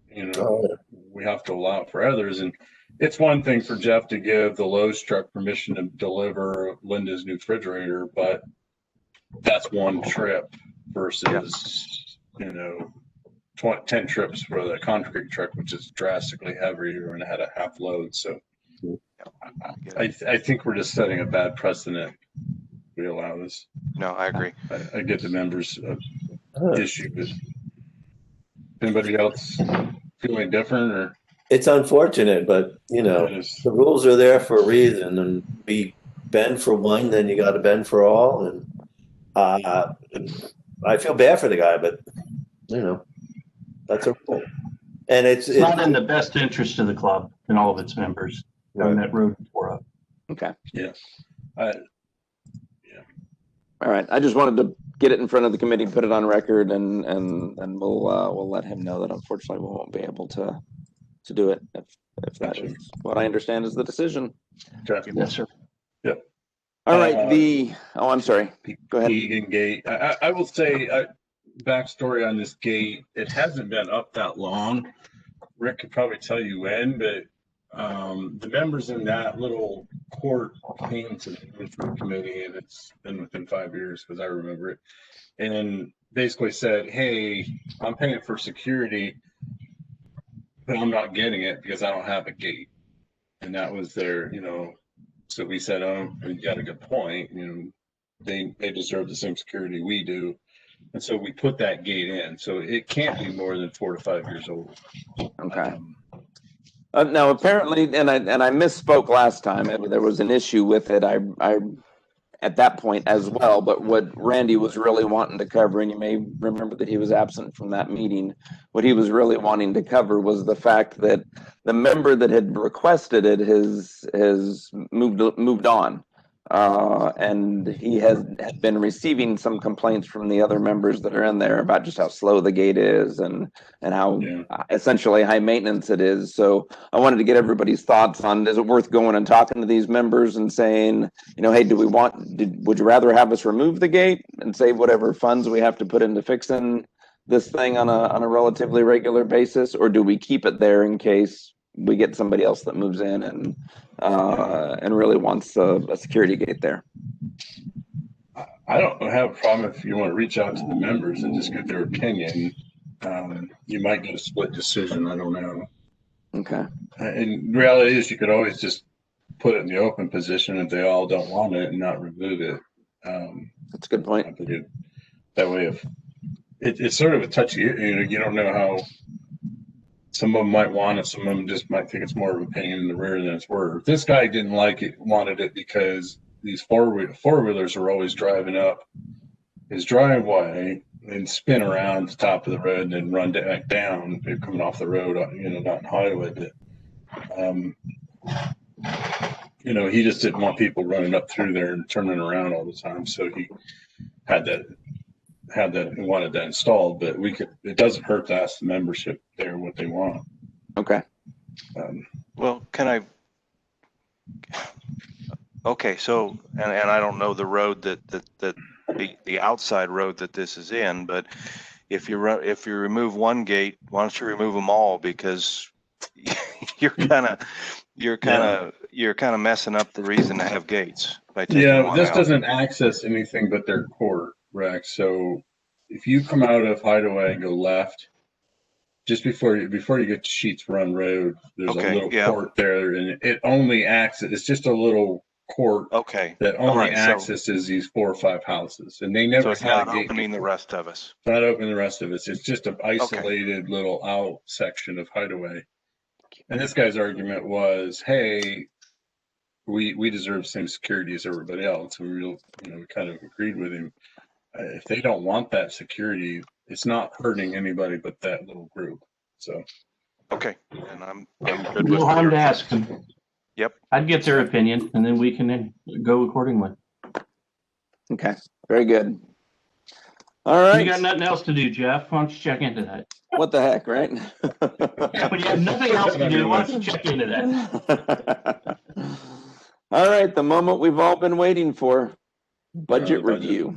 we have to allow it for others. And it's one thing for Jeff to give the Lowe's truck permission to deliver Linda's new refrigerator, but that's one trip versus 10 trips for the concrete truck, which is drastically heavier and had a half load. So I think we're just setting a bad precedent. If we allow this. No, I agree. I get the members' issue, but anybody else feeling different or? It's unfortunate, but you know, the rules are there for a reason, and we bend for one, then you got to bend for all. And I feel bad for the guy, but you know, that's a rule. And it's not in the best interest of the club and all of its members having that road tore up. Okay. Yeah. All right. I just wanted to get it in front of the committee, put it on record, and we'll let him know that unfortunately we won't be able to do it if that is what I understand is the decision. Okay. Yes, sir. Yep. All right. I'm sorry. Go ahead. Egan Gate. I will say backstory on this gate. It hasn't been up that long. Rick could probably tell you when, but the members in that little court came to the management committee, and it's been within 5 years because I remember it, and basically said, "Hey, I'm paying for security, but I'm not getting it because I don't have a gate." And that was their, so we said, "Oh, you got a good point. They deserve the same security we do." And so we put that gate in. So it can't be more than 4 to 5 years old. Okay. Now, apparently, and I misspoke last time. There was an issue with it. I at that point as well. But what Randy was really wanting to cover, and you may remember that he was absent from that meeting, what he was really wanting to cover was the fact that the member that had requested it has moved on. And he has been receiving some complaints from the other members that are in there about just how slow the gate is and how essentially high maintenance it is. So I wanted to get everybody's thoughts on, is it worth going and talking to these members and saying, hey, would you rather have us remove the gate and save whatever funds we have to put into fixing this thing on a relatively regular basis, or do we keep it there in case we get somebody else that moves in and really wants a security gate there? I don't have a problem if you want to reach out to the members and just get their opinion. You might get a split decision. I don't know. Okay. And the reality is, you could always just put it in the open position if they all don't want it and not remove it. That's a good point. That way, if it's sort of a touchy, you don't know how. Some of them might want it. Some of them just might think it's more of a pain in the rear than it's worth. This guy didn't like it, wanted it because these four-wheelers are always driving up his driveway and spin around the top of the road and then run back down. They're coming off the road, not in highway. But, he just didn't want people running up through there and turning around all the time. So he had that and wanted that installed, but it doesn't hurt to ask the membership there what they want. Okay. Well, okay, so, and I don't know the road that the outside road that this is in, but if you remove one gate, why don't you remove them all? Because you're kind of messing up the reason to have gates by taking one this out. doesn't access anything but their court, Rex. So if you come out of Hideaway and go left, just before you get to Sheets Run Road, there's a little court there, and it only it's just a little court that only accesses these 4 or 5 houses, and they never. So it's not opening the rest of us. It's not opening the rest of us. It's just an isolated little out section of Hideaway. And this guy's argument was, hey, we deserve the same security as everybody else. We kind of agreed with him. If they don't want that security, it's not hurting anybody but that little group. So, okay, and I'm good No with harm to ask them. Yep, I'd get their opinion, and then we can go accordingly. Okay, very good. All right. You got nothing else to do, Jeff? Why don't you check into that? What the heck, right? When you have nothing else to do, why don't you check into that? All right, the moment we've all been waiting for, budget review.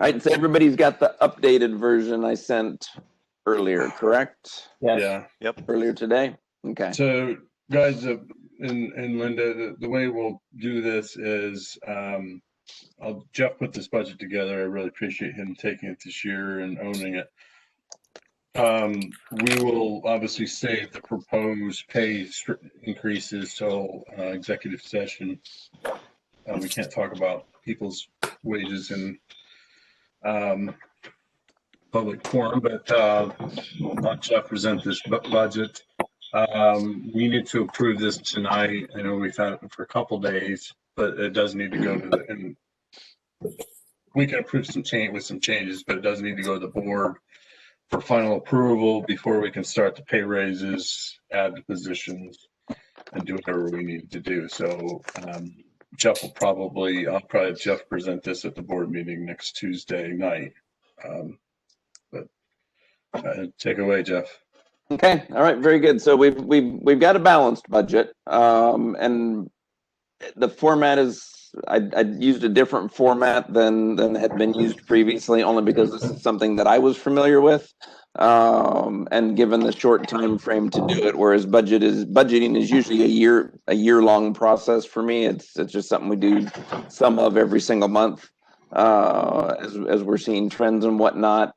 All right, so everybody's got the updated version I sent earlier, correct? Yeah. Yep. Earlier today? Okay. So, guys, and Linda, the way we'll do this is Jeff put this budget together. I really appreciate him taking it this year and owning it. We will obviously save the proposed pay increases till executive session. We can't talk about people's wages in public forum, but I'll let Jeff present this budget. We need to approve this tonight. I know we've had it for a couple days, but it does need to go to the, and we can approve some change with some changes, but it does need to go to the board for final approval before we can start the pay raises, add the positions, and do whatever we need to do. So Jeff will probably, I'll probably have Jeff present this at the board meeting next Tuesday night. But take it away, Jeff. Okay, all right, very good. So we've got a balanced budget, and the format is I used a different format than had been used previously, only because this is something that I was familiar with, and given the short time frame to do it. Whereas budgeting is usually a year long process for me. It's just something we do some of every single month, as we're seeing trends and whatnot.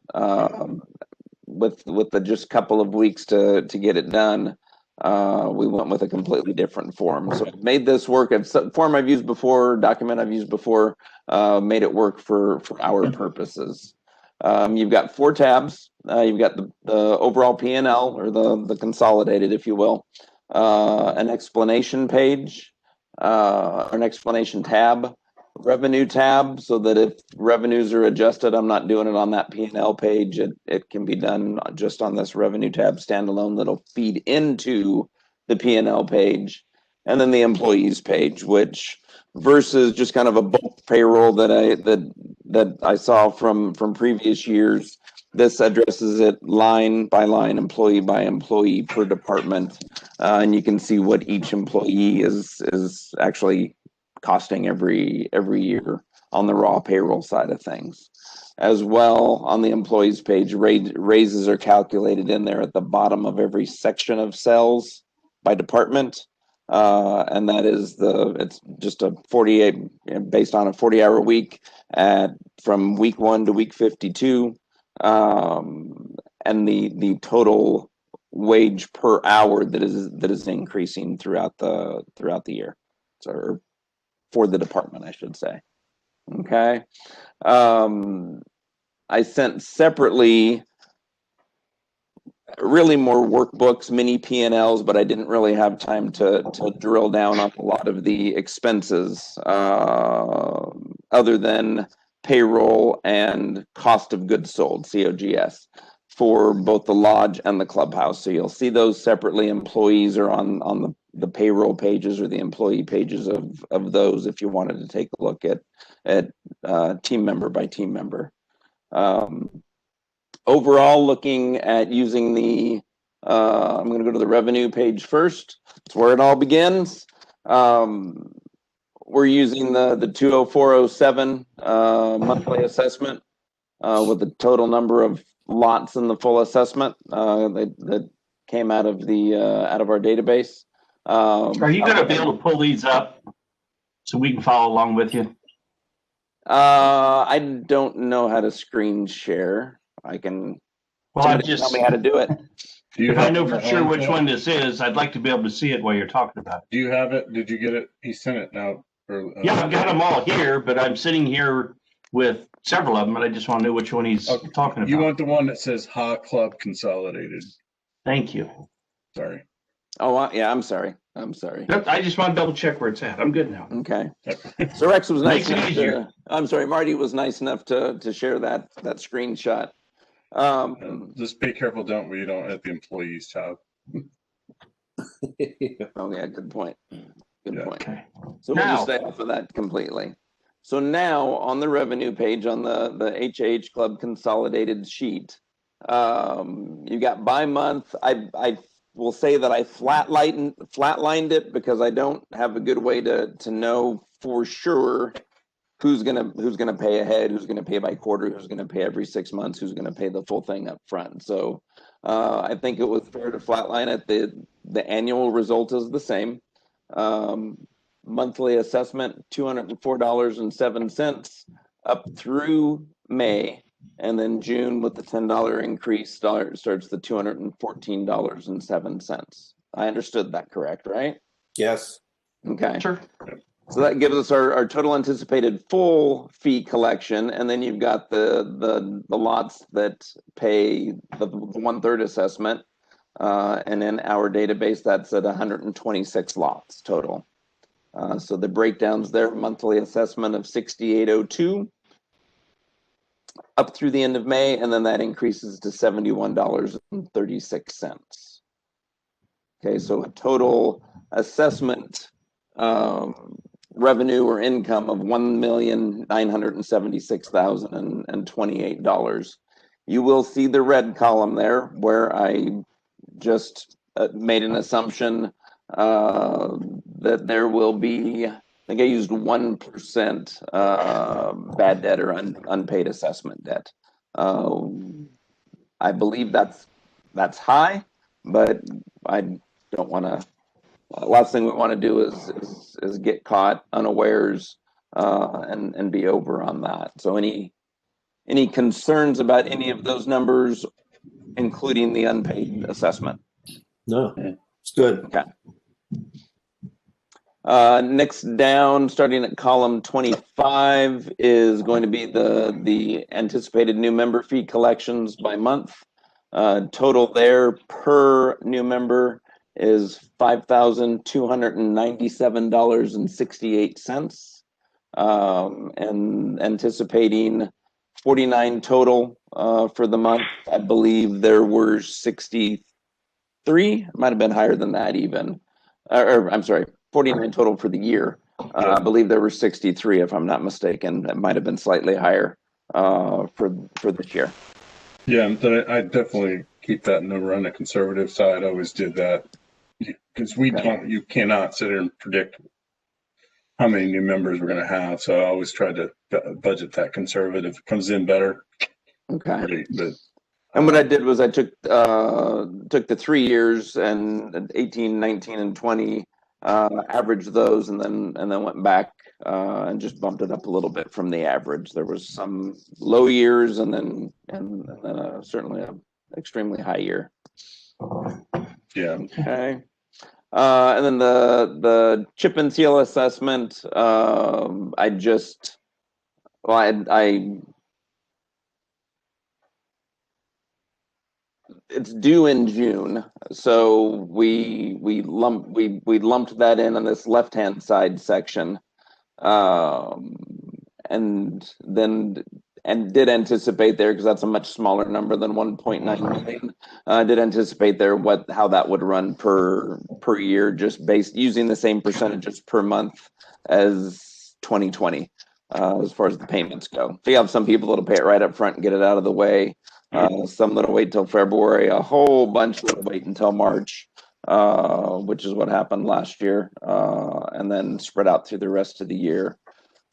With the just couple of weeks to get it done, we went with a completely different form. So I've made this work. It's a form I've used before, document I've used before, made it work for our purposes. You've got 4 tabs. You've got the overall P&L, or the consolidated, if you will, an explanation page, an explanation tab, revenue tab, so that if revenues are adjusted, I'm not doing it on that P&L page. It can be done just on this revenue tab standalone that'll feed into the P&L page. And then the employees page, which versus just kind of a bulk payroll that I saw from previous years, this addresses it line by line, employee by employee per department, and you can see what each employee is actually costing every year on the raw payroll side of things. As well, on the employees page, raises are calculated in there at the bottom of every section of cells by department, and that is it's just a 48 based on a 40-hour week from week 1 to week 52, and the total wage per hour that is increasing throughout the year. So, for the department, I should say. Okay. I sent separately really more workbooks, mini P&Ls, but I didn't really have time to drill down on a lot of the expenses, other than payroll and cost of goods sold, COGS, for both the lodge and the clubhouse. So you'll see those separately. Employees are on the payroll pages or the employee pages of those, if you wanted to take a look at team member by team member. Overall, looking at using the, I'm going to go to the revenue page first. It's where it all begins. We're using the 20407 monthly assessment with the total number of lots in the full assessment that came out of our database. Are you going to be able to pull these up so we can follow along with you? I don't know how to screen share. I can. Well, tell me how to do it. If I know for sure which one this is, I'd like to be able to see it while you're talking about it. Do you have it? Did you get it? He sent it now. Yeah, I've got them all here, but I'm sitting here with several of them, and I just want to know which one he's talking about. You want the one that says Ha Club Consolidated. Thank you. Sorry. Oh, yeah, I'm sorry. I just want to double check where it's at. I'm good now. Okay. So Rex was nice enough I'm sorry, Marty was nice enough to share that screenshot. Just be careful, we don't at the employees tab. Oh yeah, good point. Good point. Okay. So we'll just stay off of that completely. So now on the revenue page on the HAH Club consolidated sheet, you got by month. I will say that I flatlined it because I don't have a good way to know for sure who's gonna pay ahead, who's gonna pay by quarter, who's gonna pay every 6 months, who's gonna pay the full thing up front. So I think it was fair to flatline it. The annual result is the same. Monthly assessment $204.07 up through May And then June with the $10 increase starts the $214.07. I understood that correct, right? Yes. Okay. Sure. So that gives us our total anticipated full fee collection, and then you've got the lots that pay the 1/3 assessment, and in our database that's at 126 lots total. So the breakdowns there: monthly assessment of 6802 up through the end of May, and then that increases to $71.36. Okay, so a total assessment revenue or income of $1,976,028. You will see the red column there where I just made an assumption that there will be, I think I used 1% bad debt or unpaid assessment debt. I believe that's high, but I don't want to. Last thing we want to do is get caught unawares and be over on that. So any concerns about any of those numbers, including the unpaid assessment? No, it's good. Okay. Next down, starting at column 25, is going to be the anticipated new member fee collections by month. Total there per new member is $5,297.68, and anticipating 49 total for the month. I believe there were 63. It might have been higher than that even. Or I'm sorry, 49 total for the year. I believe there were 63, if I'm not mistaken. It might have been slightly higher for this year. Yeah, but I definitely keep that number on the conservative side. I always did that because you cannot sit here and predict how many new members we're going to have. So I always try to budget that conservative. If it comes in better, okay. Great, but and what I did was I took the 3 years and 18, 19, and 20, averaged those, and then went back and just bumped it up a little bit from the average. There was some low years, and then certainly an extremely high year. Yeah. Okay. And then the chip and seal assessment, it's due in June, so we lumped that in on this left-hand side section, and did anticipate there, because that's a much smaller number than 1.9 million. Did anticipate there how that would run per year, just based using the same percentages per month as 2020, as far as the payments go. So you have some people that'll pay it right up front and get it out of the way. Some that'll wait till February, a whole bunch that'll wait until March, which is what happened last year, and then spread out through the rest of the year.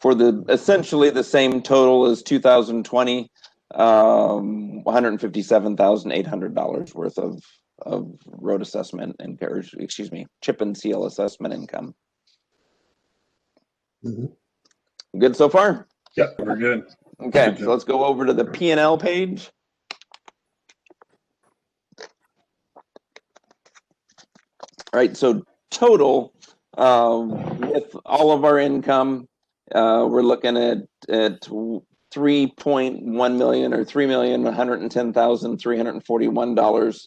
For essentially the same total as 2020, $157,800 worth of road assessment and chip and seal assessment income. Mm-hmm. Good so far? Yep, we're good. Okay, so let's go over to the P&L page. All right, so total with all of our income, we're looking at $3.1 million or $3,110,341.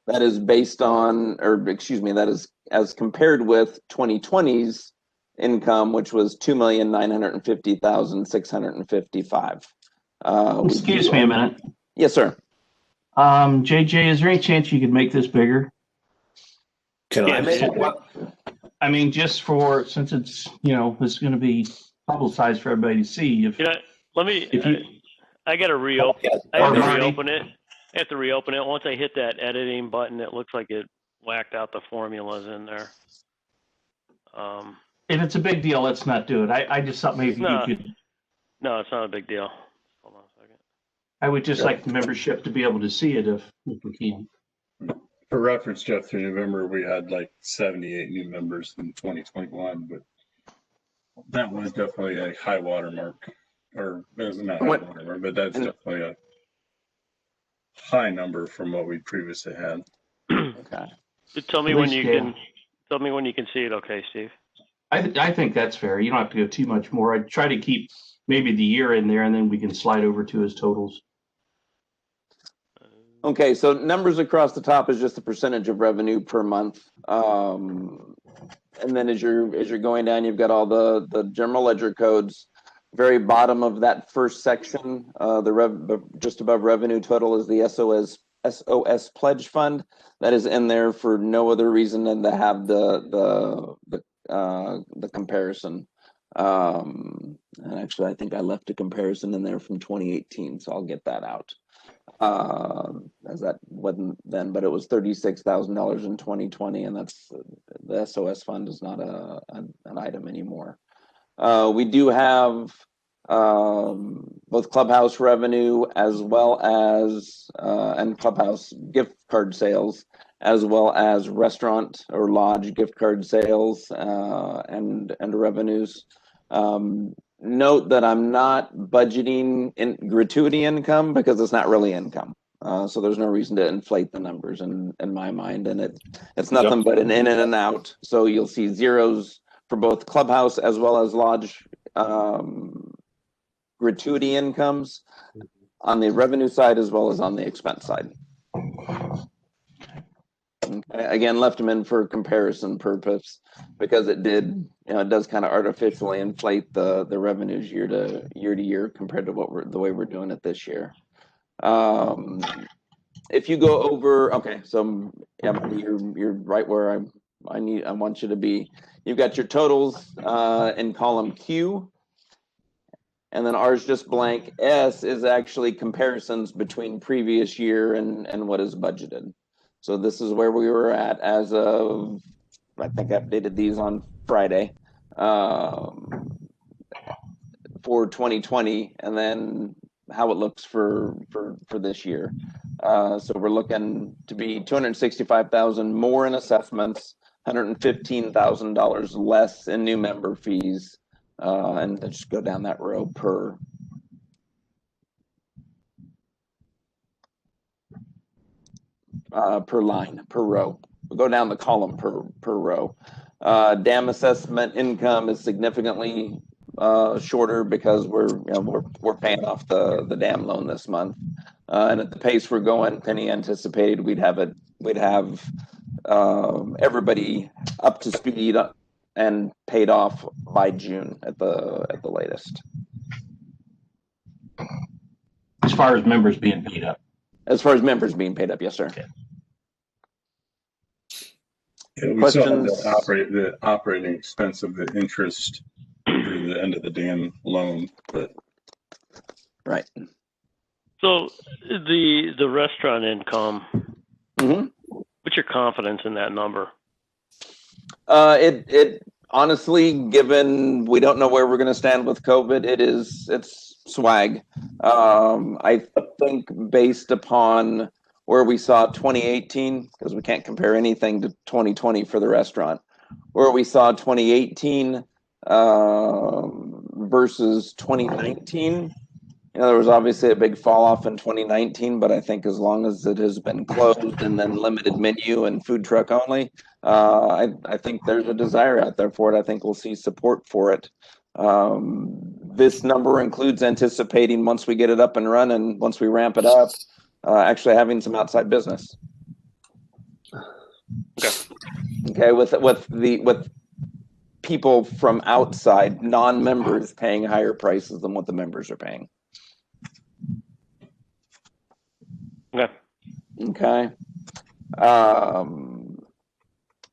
That is based on, that is as compared with 2020's income, which was $2,950,655. Excuse me a minute. Yes, sir. JJ, is there any chance you could make this bigger? Can I make it? I mean, just since it's it's going to be publicized for everybody to see. I got to reopen. I have to reopen it. I have to reopen it. Once I hit that editing button, it looks like it whacked out the formulas in there. If it's a big deal, let's not do it. I just thought maybe you could. No, it's not a big deal. Hold on a second. I would just like the membership to be able to see it if we can. For reference, Jeff, through November, we had like 78 new members in 2021, but that was definitely a high water mark. Or it was not high water mark, but that's definitely high number from what we previously had. Okay. Tell me when you can. Tell me when you can see it. Okay, Steve. I think that's fair. You don't have to go too much more. I'd try to keep maybe the year in there, and then we can slide over to his totals. Okay, so numbers across the top is just the percentage of revenue per month. And then as you're going down, you've got all the general ledger codes. Very bottom of that first section, just above revenue total is the SOS pledge fund. That is in there for no other reason than to have the comparison. And actually, I think I left a comparison in there from 2018, so I'll get that out. As that wasn't then, but it was $36,000 in 2020, and that's the SOS fund is not an item anymore. We do have both clubhouse revenue as well as and clubhouse gift card sales, as well as restaurant or lodge gift card sales and revenues. Note that I'm not budgeting in gratuity income because it's not really income. So there's no reason to inflate the numbers in my mind, and it's nothing but an in and an out. So you'll see zeros for both clubhouse as well as lodge gratuity incomes on the revenue side as well as on the expense side. Okay. Again, left them in for comparison purpose because it does kind of artificially inflate the revenues year to year compared to the way we're doing it this year. If you go over, okay, so yeah, you're right where I want you to be. You've got your totals in column Q, and then R's just blank. S is actually comparisons between previous year and what is budgeted. So this is where we were at as of, I think I updated these on Friday for 2020, and then how it looks for this year. So we're looking to be $265,000 more in assessments, $115,000 less in new member fees, and just go down that row per line, per row. We'll go down the column per row. Dam assessment income is significantly shorter because we're paying off the dam loan this month, and at the pace we're going, Penny anticipated we'd have everybody up to speed and paid off by June at the latest. As far as members being paid up. As far as members being paid up, yes, sir. Okay. Yeah, we saw the operating expense of the interest through the end of the dam loan, but right. So the restaurant income. Mm-hmm. What's your confidence in that number? It honestly, given we don't know where we're going to stand with COVID, it's swag. I think based upon where we saw 2018, because we can't compare anything to 2020 for the restaurant, where we saw 2018 versus 2019. There was obviously a big fall off in 2019, but I think as long as it has been closed and then limited menu and food truck only, I think there's a desire out there for it. I think we'll see support for it. This number includes anticipating once we get it up and running, once we ramp it up, actually having some outside business. Okay, with people from outside, non-members paying higher prices than what the members are paying. Okay.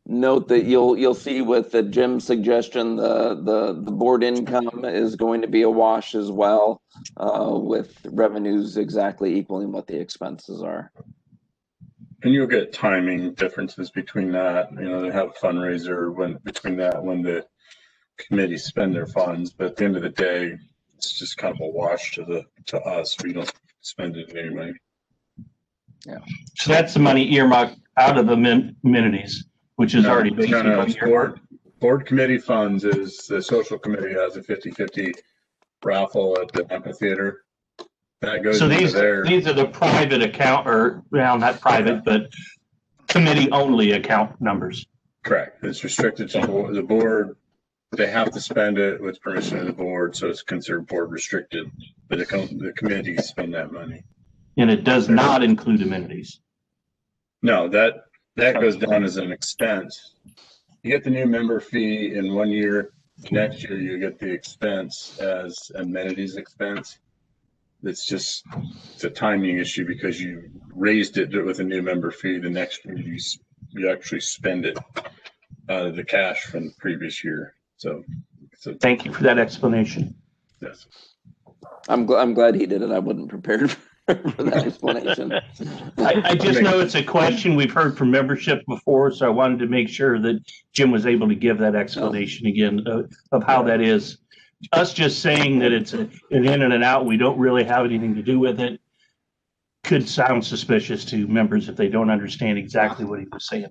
Note that you'll see with the Jim's suggestion, the board income is going to be a wash as well, with revenues exactly equaling what the expenses are. And you'll get timing differences between that. They have a fundraiser when the committees spend their funds, but at the end of the day, it's just kind of a wash to us. We don't spend it anyway. Yeah. So that's the money earmarked out of the amenities, which is already basically board committee funds is the social committee has a 50-50 raffle at the amphitheater. That goes So into there. these are the private account, or well, not private, but committee only account numbers. Correct. It's restricted to the board. They have to spend it with permission of the board, so it's considered board restricted. But the committee spend that money. And it does not include amenities. No, that goes down as an expense. You get the new member fee in 1 year. Next year, you get the expense as amenities expense. It's a timing issue because you raised it with a new member fee. The next year, you actually spend it out of the cash from the previous year. So thank you for that explanation. Yes. I'm glad he did it. I wasn't prepared for that explanation. I just know it's a question we've heard from membership before, so I wanted to make sure that Jim was able to give that explanation again of how that is. Us just saying that it's an in and an out, we don't really have anything to do with it, could sound suspicious to members if they don't understand exactly what he was saying.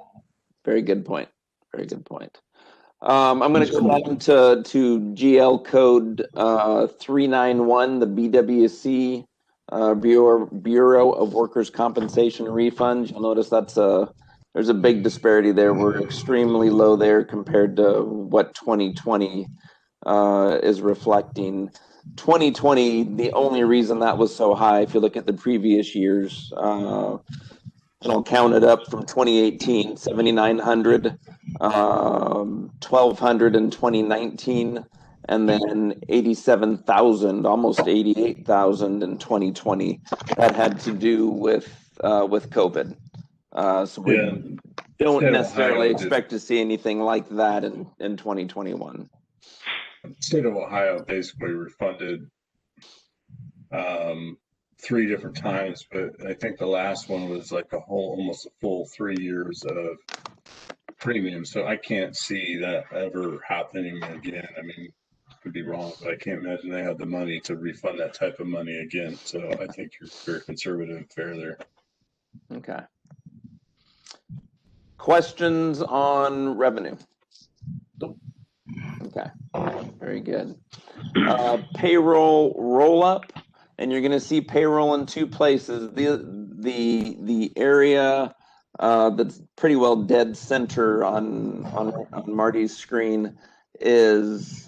Very good point. Very good point. I'm going to go down to GL code 391, the BWC Bureau of Workers' Compensation Refund. You'll notice there's a big disparity there. We're extremely low there compared to what 2020 is reflecting. 2020, the only reason that was so high, if you look at the previous years, and I'll count it up from 2018, 7,900, 1,200 in 2019, and then 87,000, almost 88,000 in 2020. That had to do with COVID. So we don't necessarily expect to see anything like that in 2021. The state of Ohio basically refunded 3 different times, but I think the last one was like almost a full 3 years of premium. So I can't see that ever happening again. I mean, could be wrong, but I can't imagine they have the money to refund that type of money again. So I think you're very conservative and fair there. Okay. Questions on revenue? Okay, very good. Payroll roll up, and you're going to see payroll in 2 places. The area that's pretty well dead center on Marty's screen is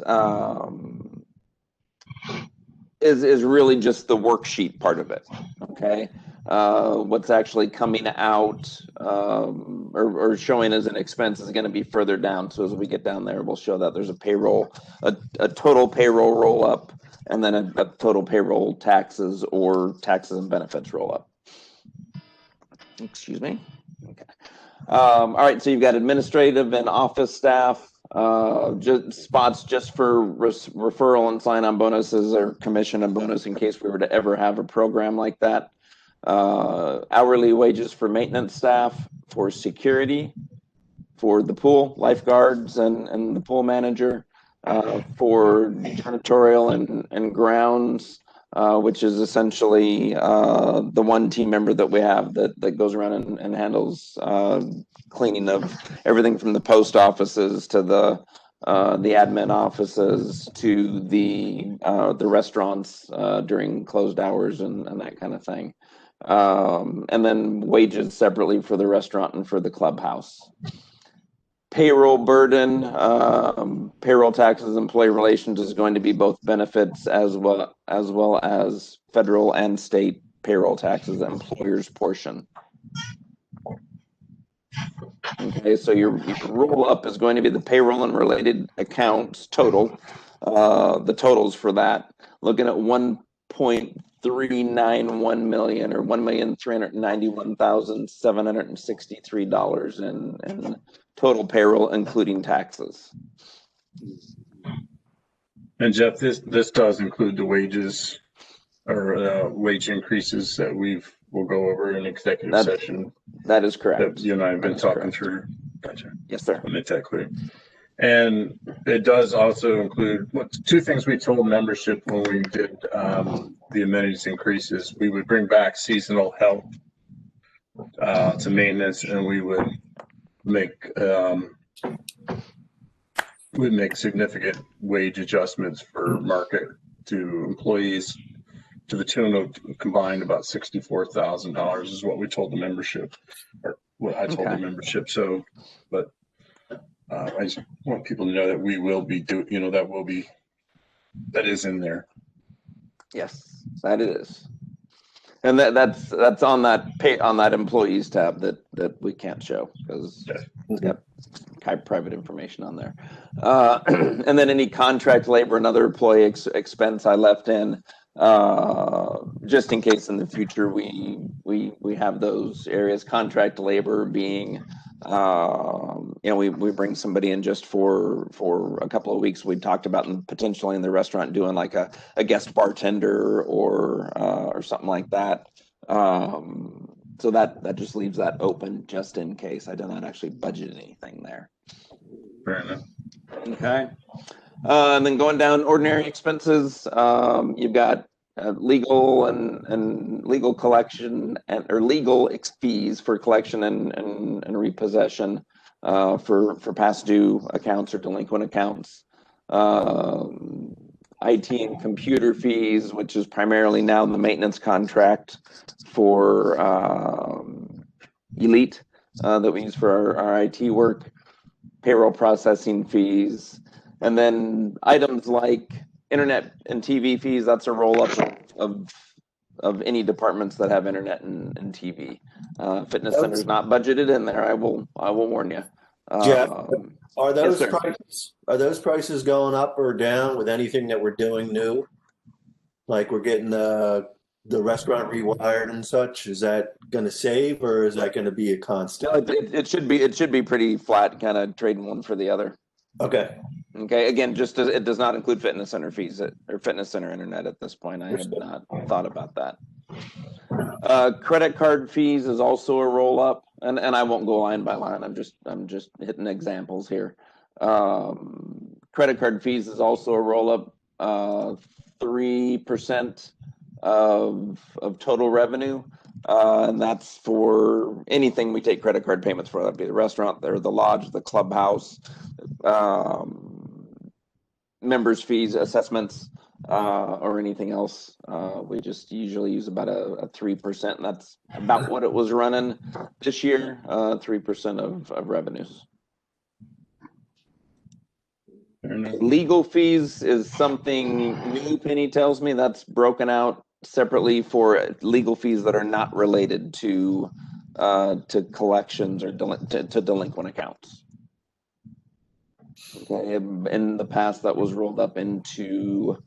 really just the worksheet part of it. Okay. What's actually coming out or showing as an expense is going to be further down. So as we get down there, we'll show that there's a payroll, a total payroll roll up, and then a total payroll taxes or taxes and benefits roll up. Excuse me. Okay. All right. So you've got administrative and office staff. Spots just for referral and sign-on bonuses or commission and bonus in case we were to ever have a program like that. Hourly wages for maintenance staff, for security, for the pool, lifeguards and the pool manager, for janitorial and grounds, which is essentially the one team member that we have that goes around and handles cleaning of everything from the post offices to the admin offices to the restaurants during closed hours and that kind of thing. And then wages separately for the restaurant and for the clubhouse. Payroll burden, payroll taxes, employee relations is going to be both benefits as well as federal and state payroll taxes, employer's portion. Okay, so your roll up is going to be the payroll and related accounts total, the totals for that, looking at 1.391 million or $1,391,763 in total payroll, including taxes. And Jeff, this does include the wages or wage increases that we'll go over in executive session. That is correct. That you and I have been talking through. Gotcha. Yes, sir. I'll make that clear. And it does also include 2 things we told membership when we did the amenities increases. We would bring back seasonal help to maintenance, and we would make significant wage adjustments for market to employees to the tune of combined about $64,000 is what we told the membership, or what I told the membership. So, but I just want people to know that we will be that is in there. Yes, that it is. And that's on that employees tab that we can't show because it's got private information on there. And then any contract labor and other employee expense I left in just in case in the future we have those areas. Contract labor being we bring somebody in just for a couple of weeks. We talked about potentially in the restaurant doing like a guest bartender or something like that. So that just leaves that open just in case. I did not actually budget anything there. Fair enough. Okay. And then going down ordinary expenses, you've got legal and legal collection or legal fees for collection and repossession for past due accounts or delinquent accounts. IT and computer fees, which is primarily now the maintenance contract for Elite that we use for our IT work, payroll processing fees, and then items like internet and TV fees. That's a roll up of any departments that have internet and TV. Fitness center is not budgeted in there. I will warn you. Jeff, are those yes, prices going up or down with anything that we're doing new? Like we're getting the restaurant rewired and such. Is that going to save or is that going to be a constant? No, it should be pretty flat, kind of trading one for the other. Okay. Okay. Again, it does not include fitness center fees or fitness center internet at this point. I have not thought about that. Credit card fees is also a roll up, and I won't go line by line. I'm just hitting examples here. Credit card fees is also a roll up, 3% of total revenue, and that's for anything we take credit card payments for. That'd be the restaurant, or the lodge, the clubhouse, members fees, assessments, or anything else. We just usually use about a 3%, and that's about what it was running this year, 3% of revenues. Legal fees is something new, Penny tells me. That's broken out separately for legal fees that are not related to collections or to delinquent accounts. Okay. In the past, that was rolled up into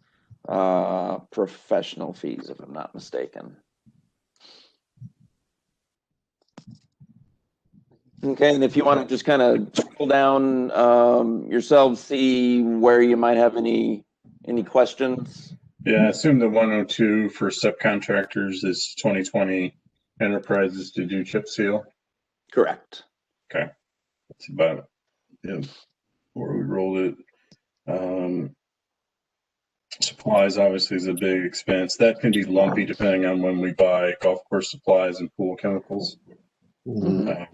professional fees, if I'm not mistaken. Okay, and if you want to just kind of scroll down yourselves, see where you might have any questions. Yeah, I assume the 102 for subcontractors is 2020 enterprises to do chip seal. Correct. Okay, that's about where we rolled it. Supplies obviously is a big expense. That can be lumpy depending on when we buy golf course supplies and pool chemicals. And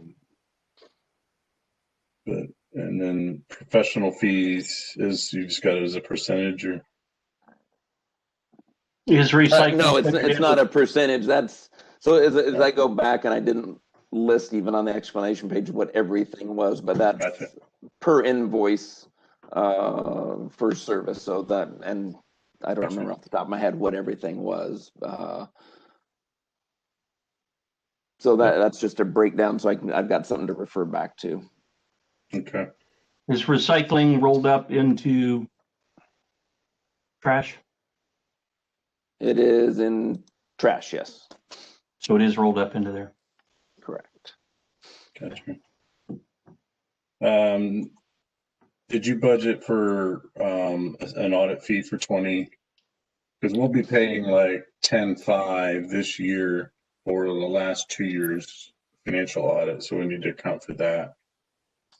then professional fees is you just got it as a percentage, or is recycling? No, it's not a percentage. That's so as I go back, and I didn't list even on the explanation page what everything was, but that's per invoice for service. So that, and I don't remember off the top of my head what everything was. So that's just a breakdown. So I've got something to refer back to. Okay. Is recycling rolled up into trash? It is in trash, yes. So it is rolled up into there. Correct. Gotcha. Did you budget for an audit fee for 20? Because we'll be paying like 10.5 this year for the last 2 years financial audit, so we need to account for that.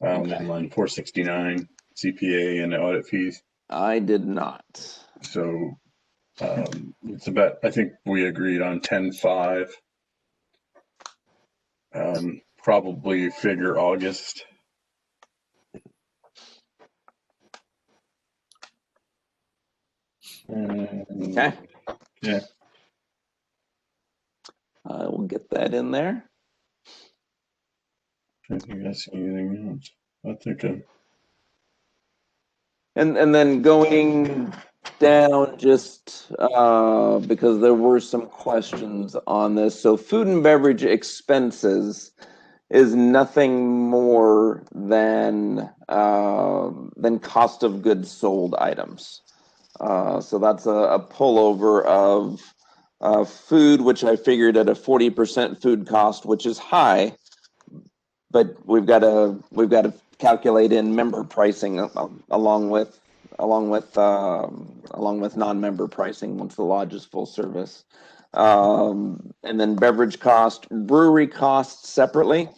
In line 469 CPA and audit fees. I did not. So it's about, I think we agreed on 10.5. Probably figure August. Okay. Yeah. that in there. I think I see anything else. I think And then going down just because there were some questions on this. So food and beverage expenses is nothing more than cost of goods sold items. So that's a pullover of food, which I figured at a 40% food cost, which is high, but we've got to calculate in member pricing along with non-member pricing once the lodge is full service. And then beverage cost, brewery costs separately,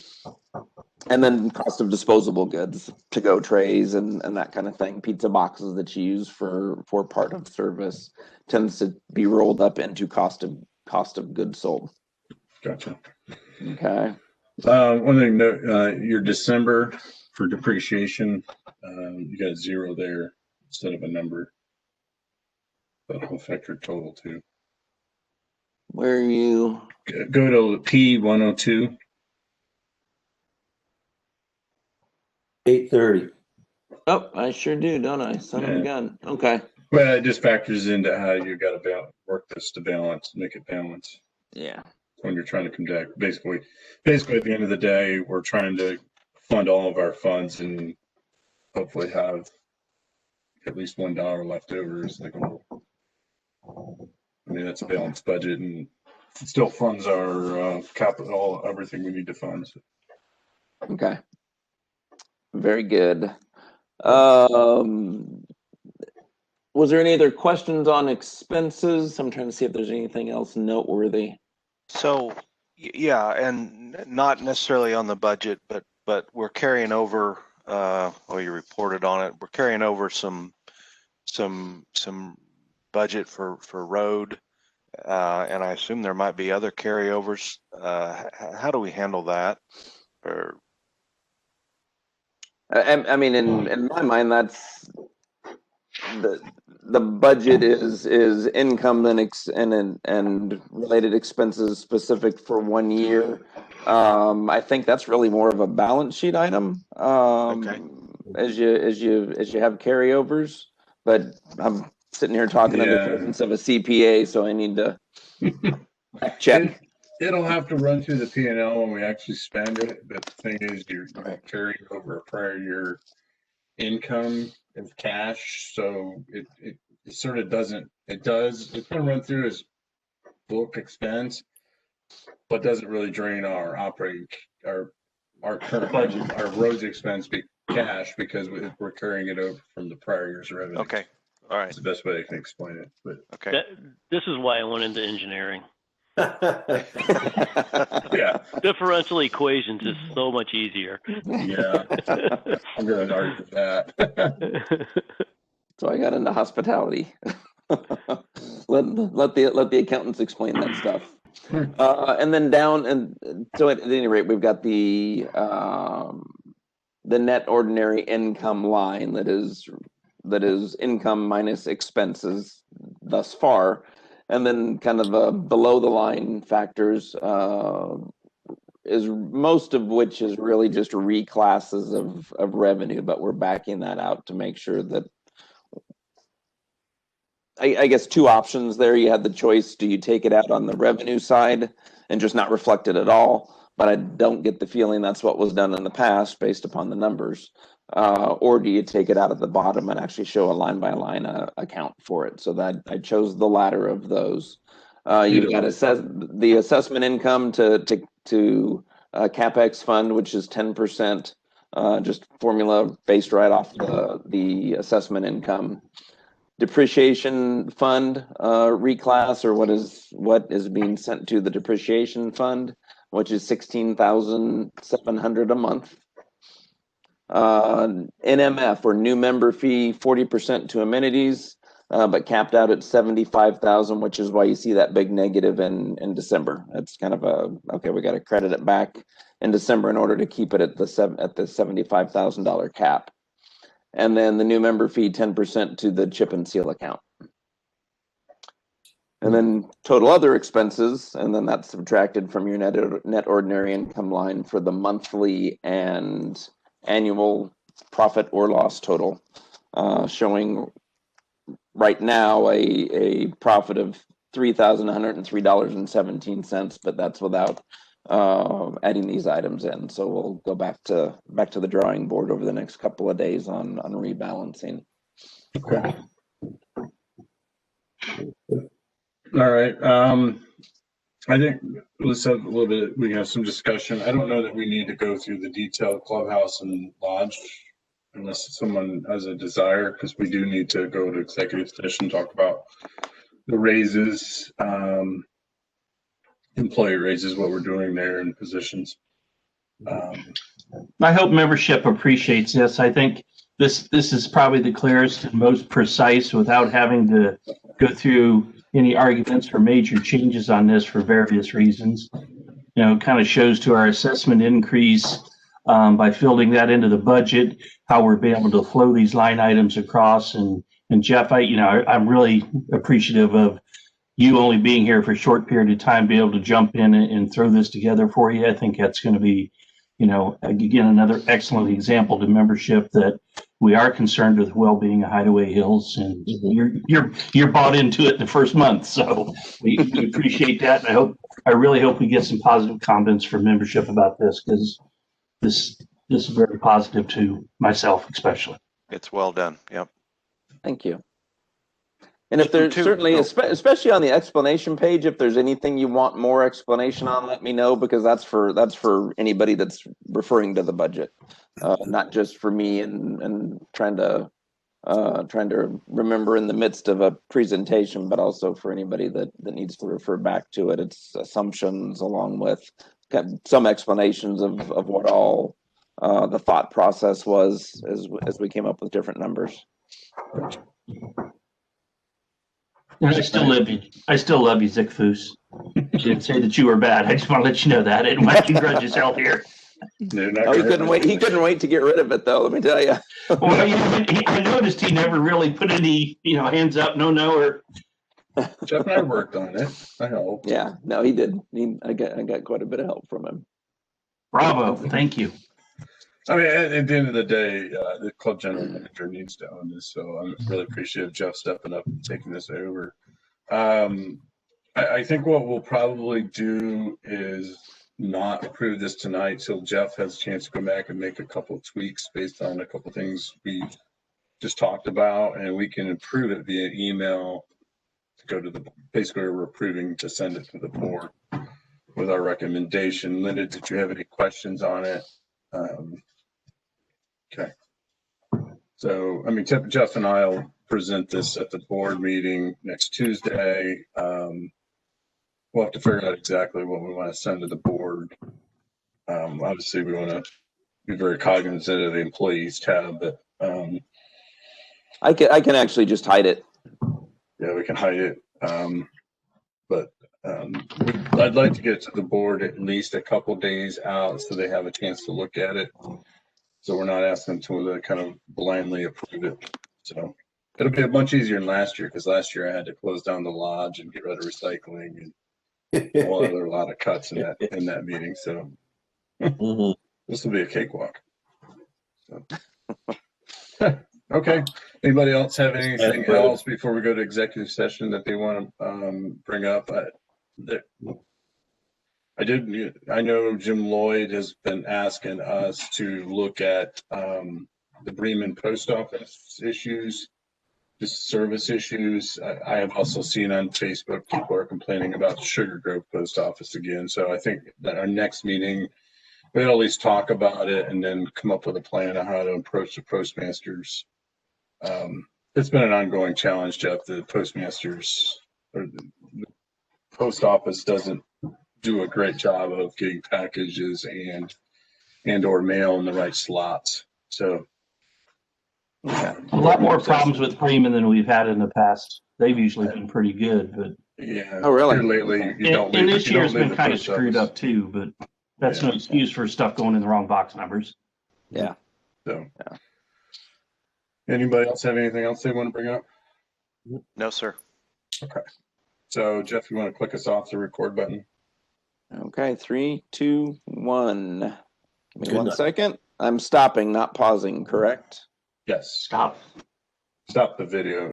and then cost of disposable goods, to-go trays and that kind of thing. Pizza boxes that you use for part of service tends to be rolled up into cost of goods sold. Gotcha. Okay. One thing, your December for depreciation, you got 0 there instead of a number. That'll affect your total too. Where are you? Go to P102. 8:30. Oh, I sure do, don't I? Son of a gun. Okay. Well, it just factors into how you got to work this to balance, make it balance. Yeah. When you're trying to conduct, basically at the end of the day, we're trying to fund all of our funds and hopefully have at least $1 left over is the goal. I mean, that's a balanced budget and it still funds our capital, everything we need to fund. So. Okay. Very good. Was there any other questions on expenses? I'm trying to see if there's anything else noteworthy. So, yeah, and not necessarily on the budget, but we're carrying over. Well, you reported on it. We're carrying over some budget for road, and I assume there might be other carryovers. How do we handle that? Or I mean, in my mind, that's the budget is income and related expenses specific for 1 year. I think that's really more of a balance sheet item. Okay. As you have carryovers, but I'm sitting here talking in the presence of a CPA, so I need to check. It'll have to run through the P&L when we actually spend it. But the thing is, you're carrying over a prior year income of cash, so it sort of doesn't. It's going to run through as book expense, but doesn't really drain our operating our current budget, our roads expense be cash because we're carrying it over from the prior year's revenue. Okay. All right. That's the best way I can explain it. But okay. This is why I went into engineering. Yeah. Differential equations is so much easier. Yeah. I'm going to argue with that. So I got into hospitality. let the accountants explain that stuff. And then down, and so at any rate, we've got the net ordinary income line that is income minus expenses thus far. And then kind of below the line factors is most of which is really just reclasses of revenue, but we're backing that out to make sure that, I guess 2 options there. You had the choice, do you take it out on the revenue side and just not reflect it at all? But I don't get the feeling that's what was done in the past based upon the numbers. Or do you take it out at the bottom and actually show a line-by-line account for it? So that I chose the latter of those. You've got the assessment income to CapEx fund, which is 10%, just formula based right off the assessment income. Depreciation fund reclass, or what is being sent to the depreciation fund, which is $16,700 a month. NMF, or new member fee, 40% to amenities, but capped out at $75,000, which is why you see that big negative in December. It's kind of okay, we got to credit it back in December in order to keep it at the $75,000 cap. And then the new member fee, 10% to the chip and seal account. And then total other expenses, and then that's subtracted from your net ordinary income line for the monthly and annual profit or loss total, showing right now a profit of $3,103.17, but that's without adding these items in. So we'll go back to the drawing board over the next couple of days on rebalancing. Okay. All right. I think let's have a little bit, we have some discussion. I don't know that we need to go through the detailed clubhouse and lodge unless someone has a desire, because we do need to go to executive session, talk about the raises, employee raises, what we're doing there in positions. I hope membership appreciates this. I think this is probably the clearest and most precise without having to go through any arguments or major changes on this for various reasons. You know, it kind of shows to our assessment increase by filling that into the budget, how we're being able to flow these line items across. And Jeff, I'm really appreciative of you only being here for a short period of time, be able to jump in and throw this together for you. I think that's going to be, again, another excellent example to membership that we are concerned with well-being of Hideaway Hills, and you're bought into it the first month. So we appreciate that. And I really hope we get some positive comments from membership about this, because this is very positive to myself, especially. It's well done. Yep. Thank you. And if there's certainly, especially on the explanation page, if there's anything you want more explanation on, let me know, because that's for anybody that's referring to the budget, not just for me and trying to remember in the midst of a presentation, but also for anybody that needs to refer back to it. It's assumptions along with some explanations of what all the thought process was as we came up with different numbers. And I still love you, Zick Foos. I didn't say that you were bad. I just want to let you know that. I didn't want to grudge yourself here. He couldn't wait. He couldn't wait to get rid of it, though. Let me tell you. Well, I noticed he never really put any, hands up, no, or. Jeff and I worked on it. I hope. Yeah, no, he did. I got quite a bit of help from him. Bravo! Thank you. I mean, at the end of the day, the club general manager needs to own this, so I'm really appreciative of Jeff stepping up and taking this over. I think what we'll probably do is not approve this tonight till Jeff has a chance to go back and make a couple of tweaks based on a couple of things we just talked about, and we can approve it via email to go to basically we're approving to send it to the board with our recommendation. Linda, did you have any questions on it? Okay. So, I mean, Jeff and I will present this at the board meeting next Tuesday. We'll have to figure out exactly what we want to send to the board. Obviously, we want to be very cognizant of the employees tab, but I can actually just hide it. Yeah, we can hide it. But I'd like to get it to the board at least a couple days out so they have a chance to look at it. So we're not asking them to kind of blindly approve it. So it'll be a bunch easier than last year, because last year I had to close down the lodge and get rid of recycling and a lot of cuts in that meeting. So this will be a cakewalk. So. Okay. Anybody else have anything else before we go to executive session that they want to bring up? I know Jim Lloyd has been asking us to look at the Bremen post office issues, just service issues. I have also seen on Facebook people are complaining about the Sugar Grove post office again. So I think that our next meeting, we'll at least talk about it and then come up with a plan on how to approach the postmasters. It's been an ongoing challenge, Jeff. The postmasters or the post office doesn't do a great job of getting packages and or mail in the right slots. So a lot more problems with Bremen than we've had in the past. They've usually been pretty good, but yeah. Oh, really? Lately, and this year's been kind of screwed up too. But that's no excuse for stuff going in the wrong box numbers. Yeah. So. Yeah. Anybody else have anything else they want to bring up? No, sir. Okay. So Jeff, you want to click us off the record button? Okay, 3, 2, 1. Give me Good 1 night. second. I'm stopping, not pausing, correct? Yes. Stop. Stop the video.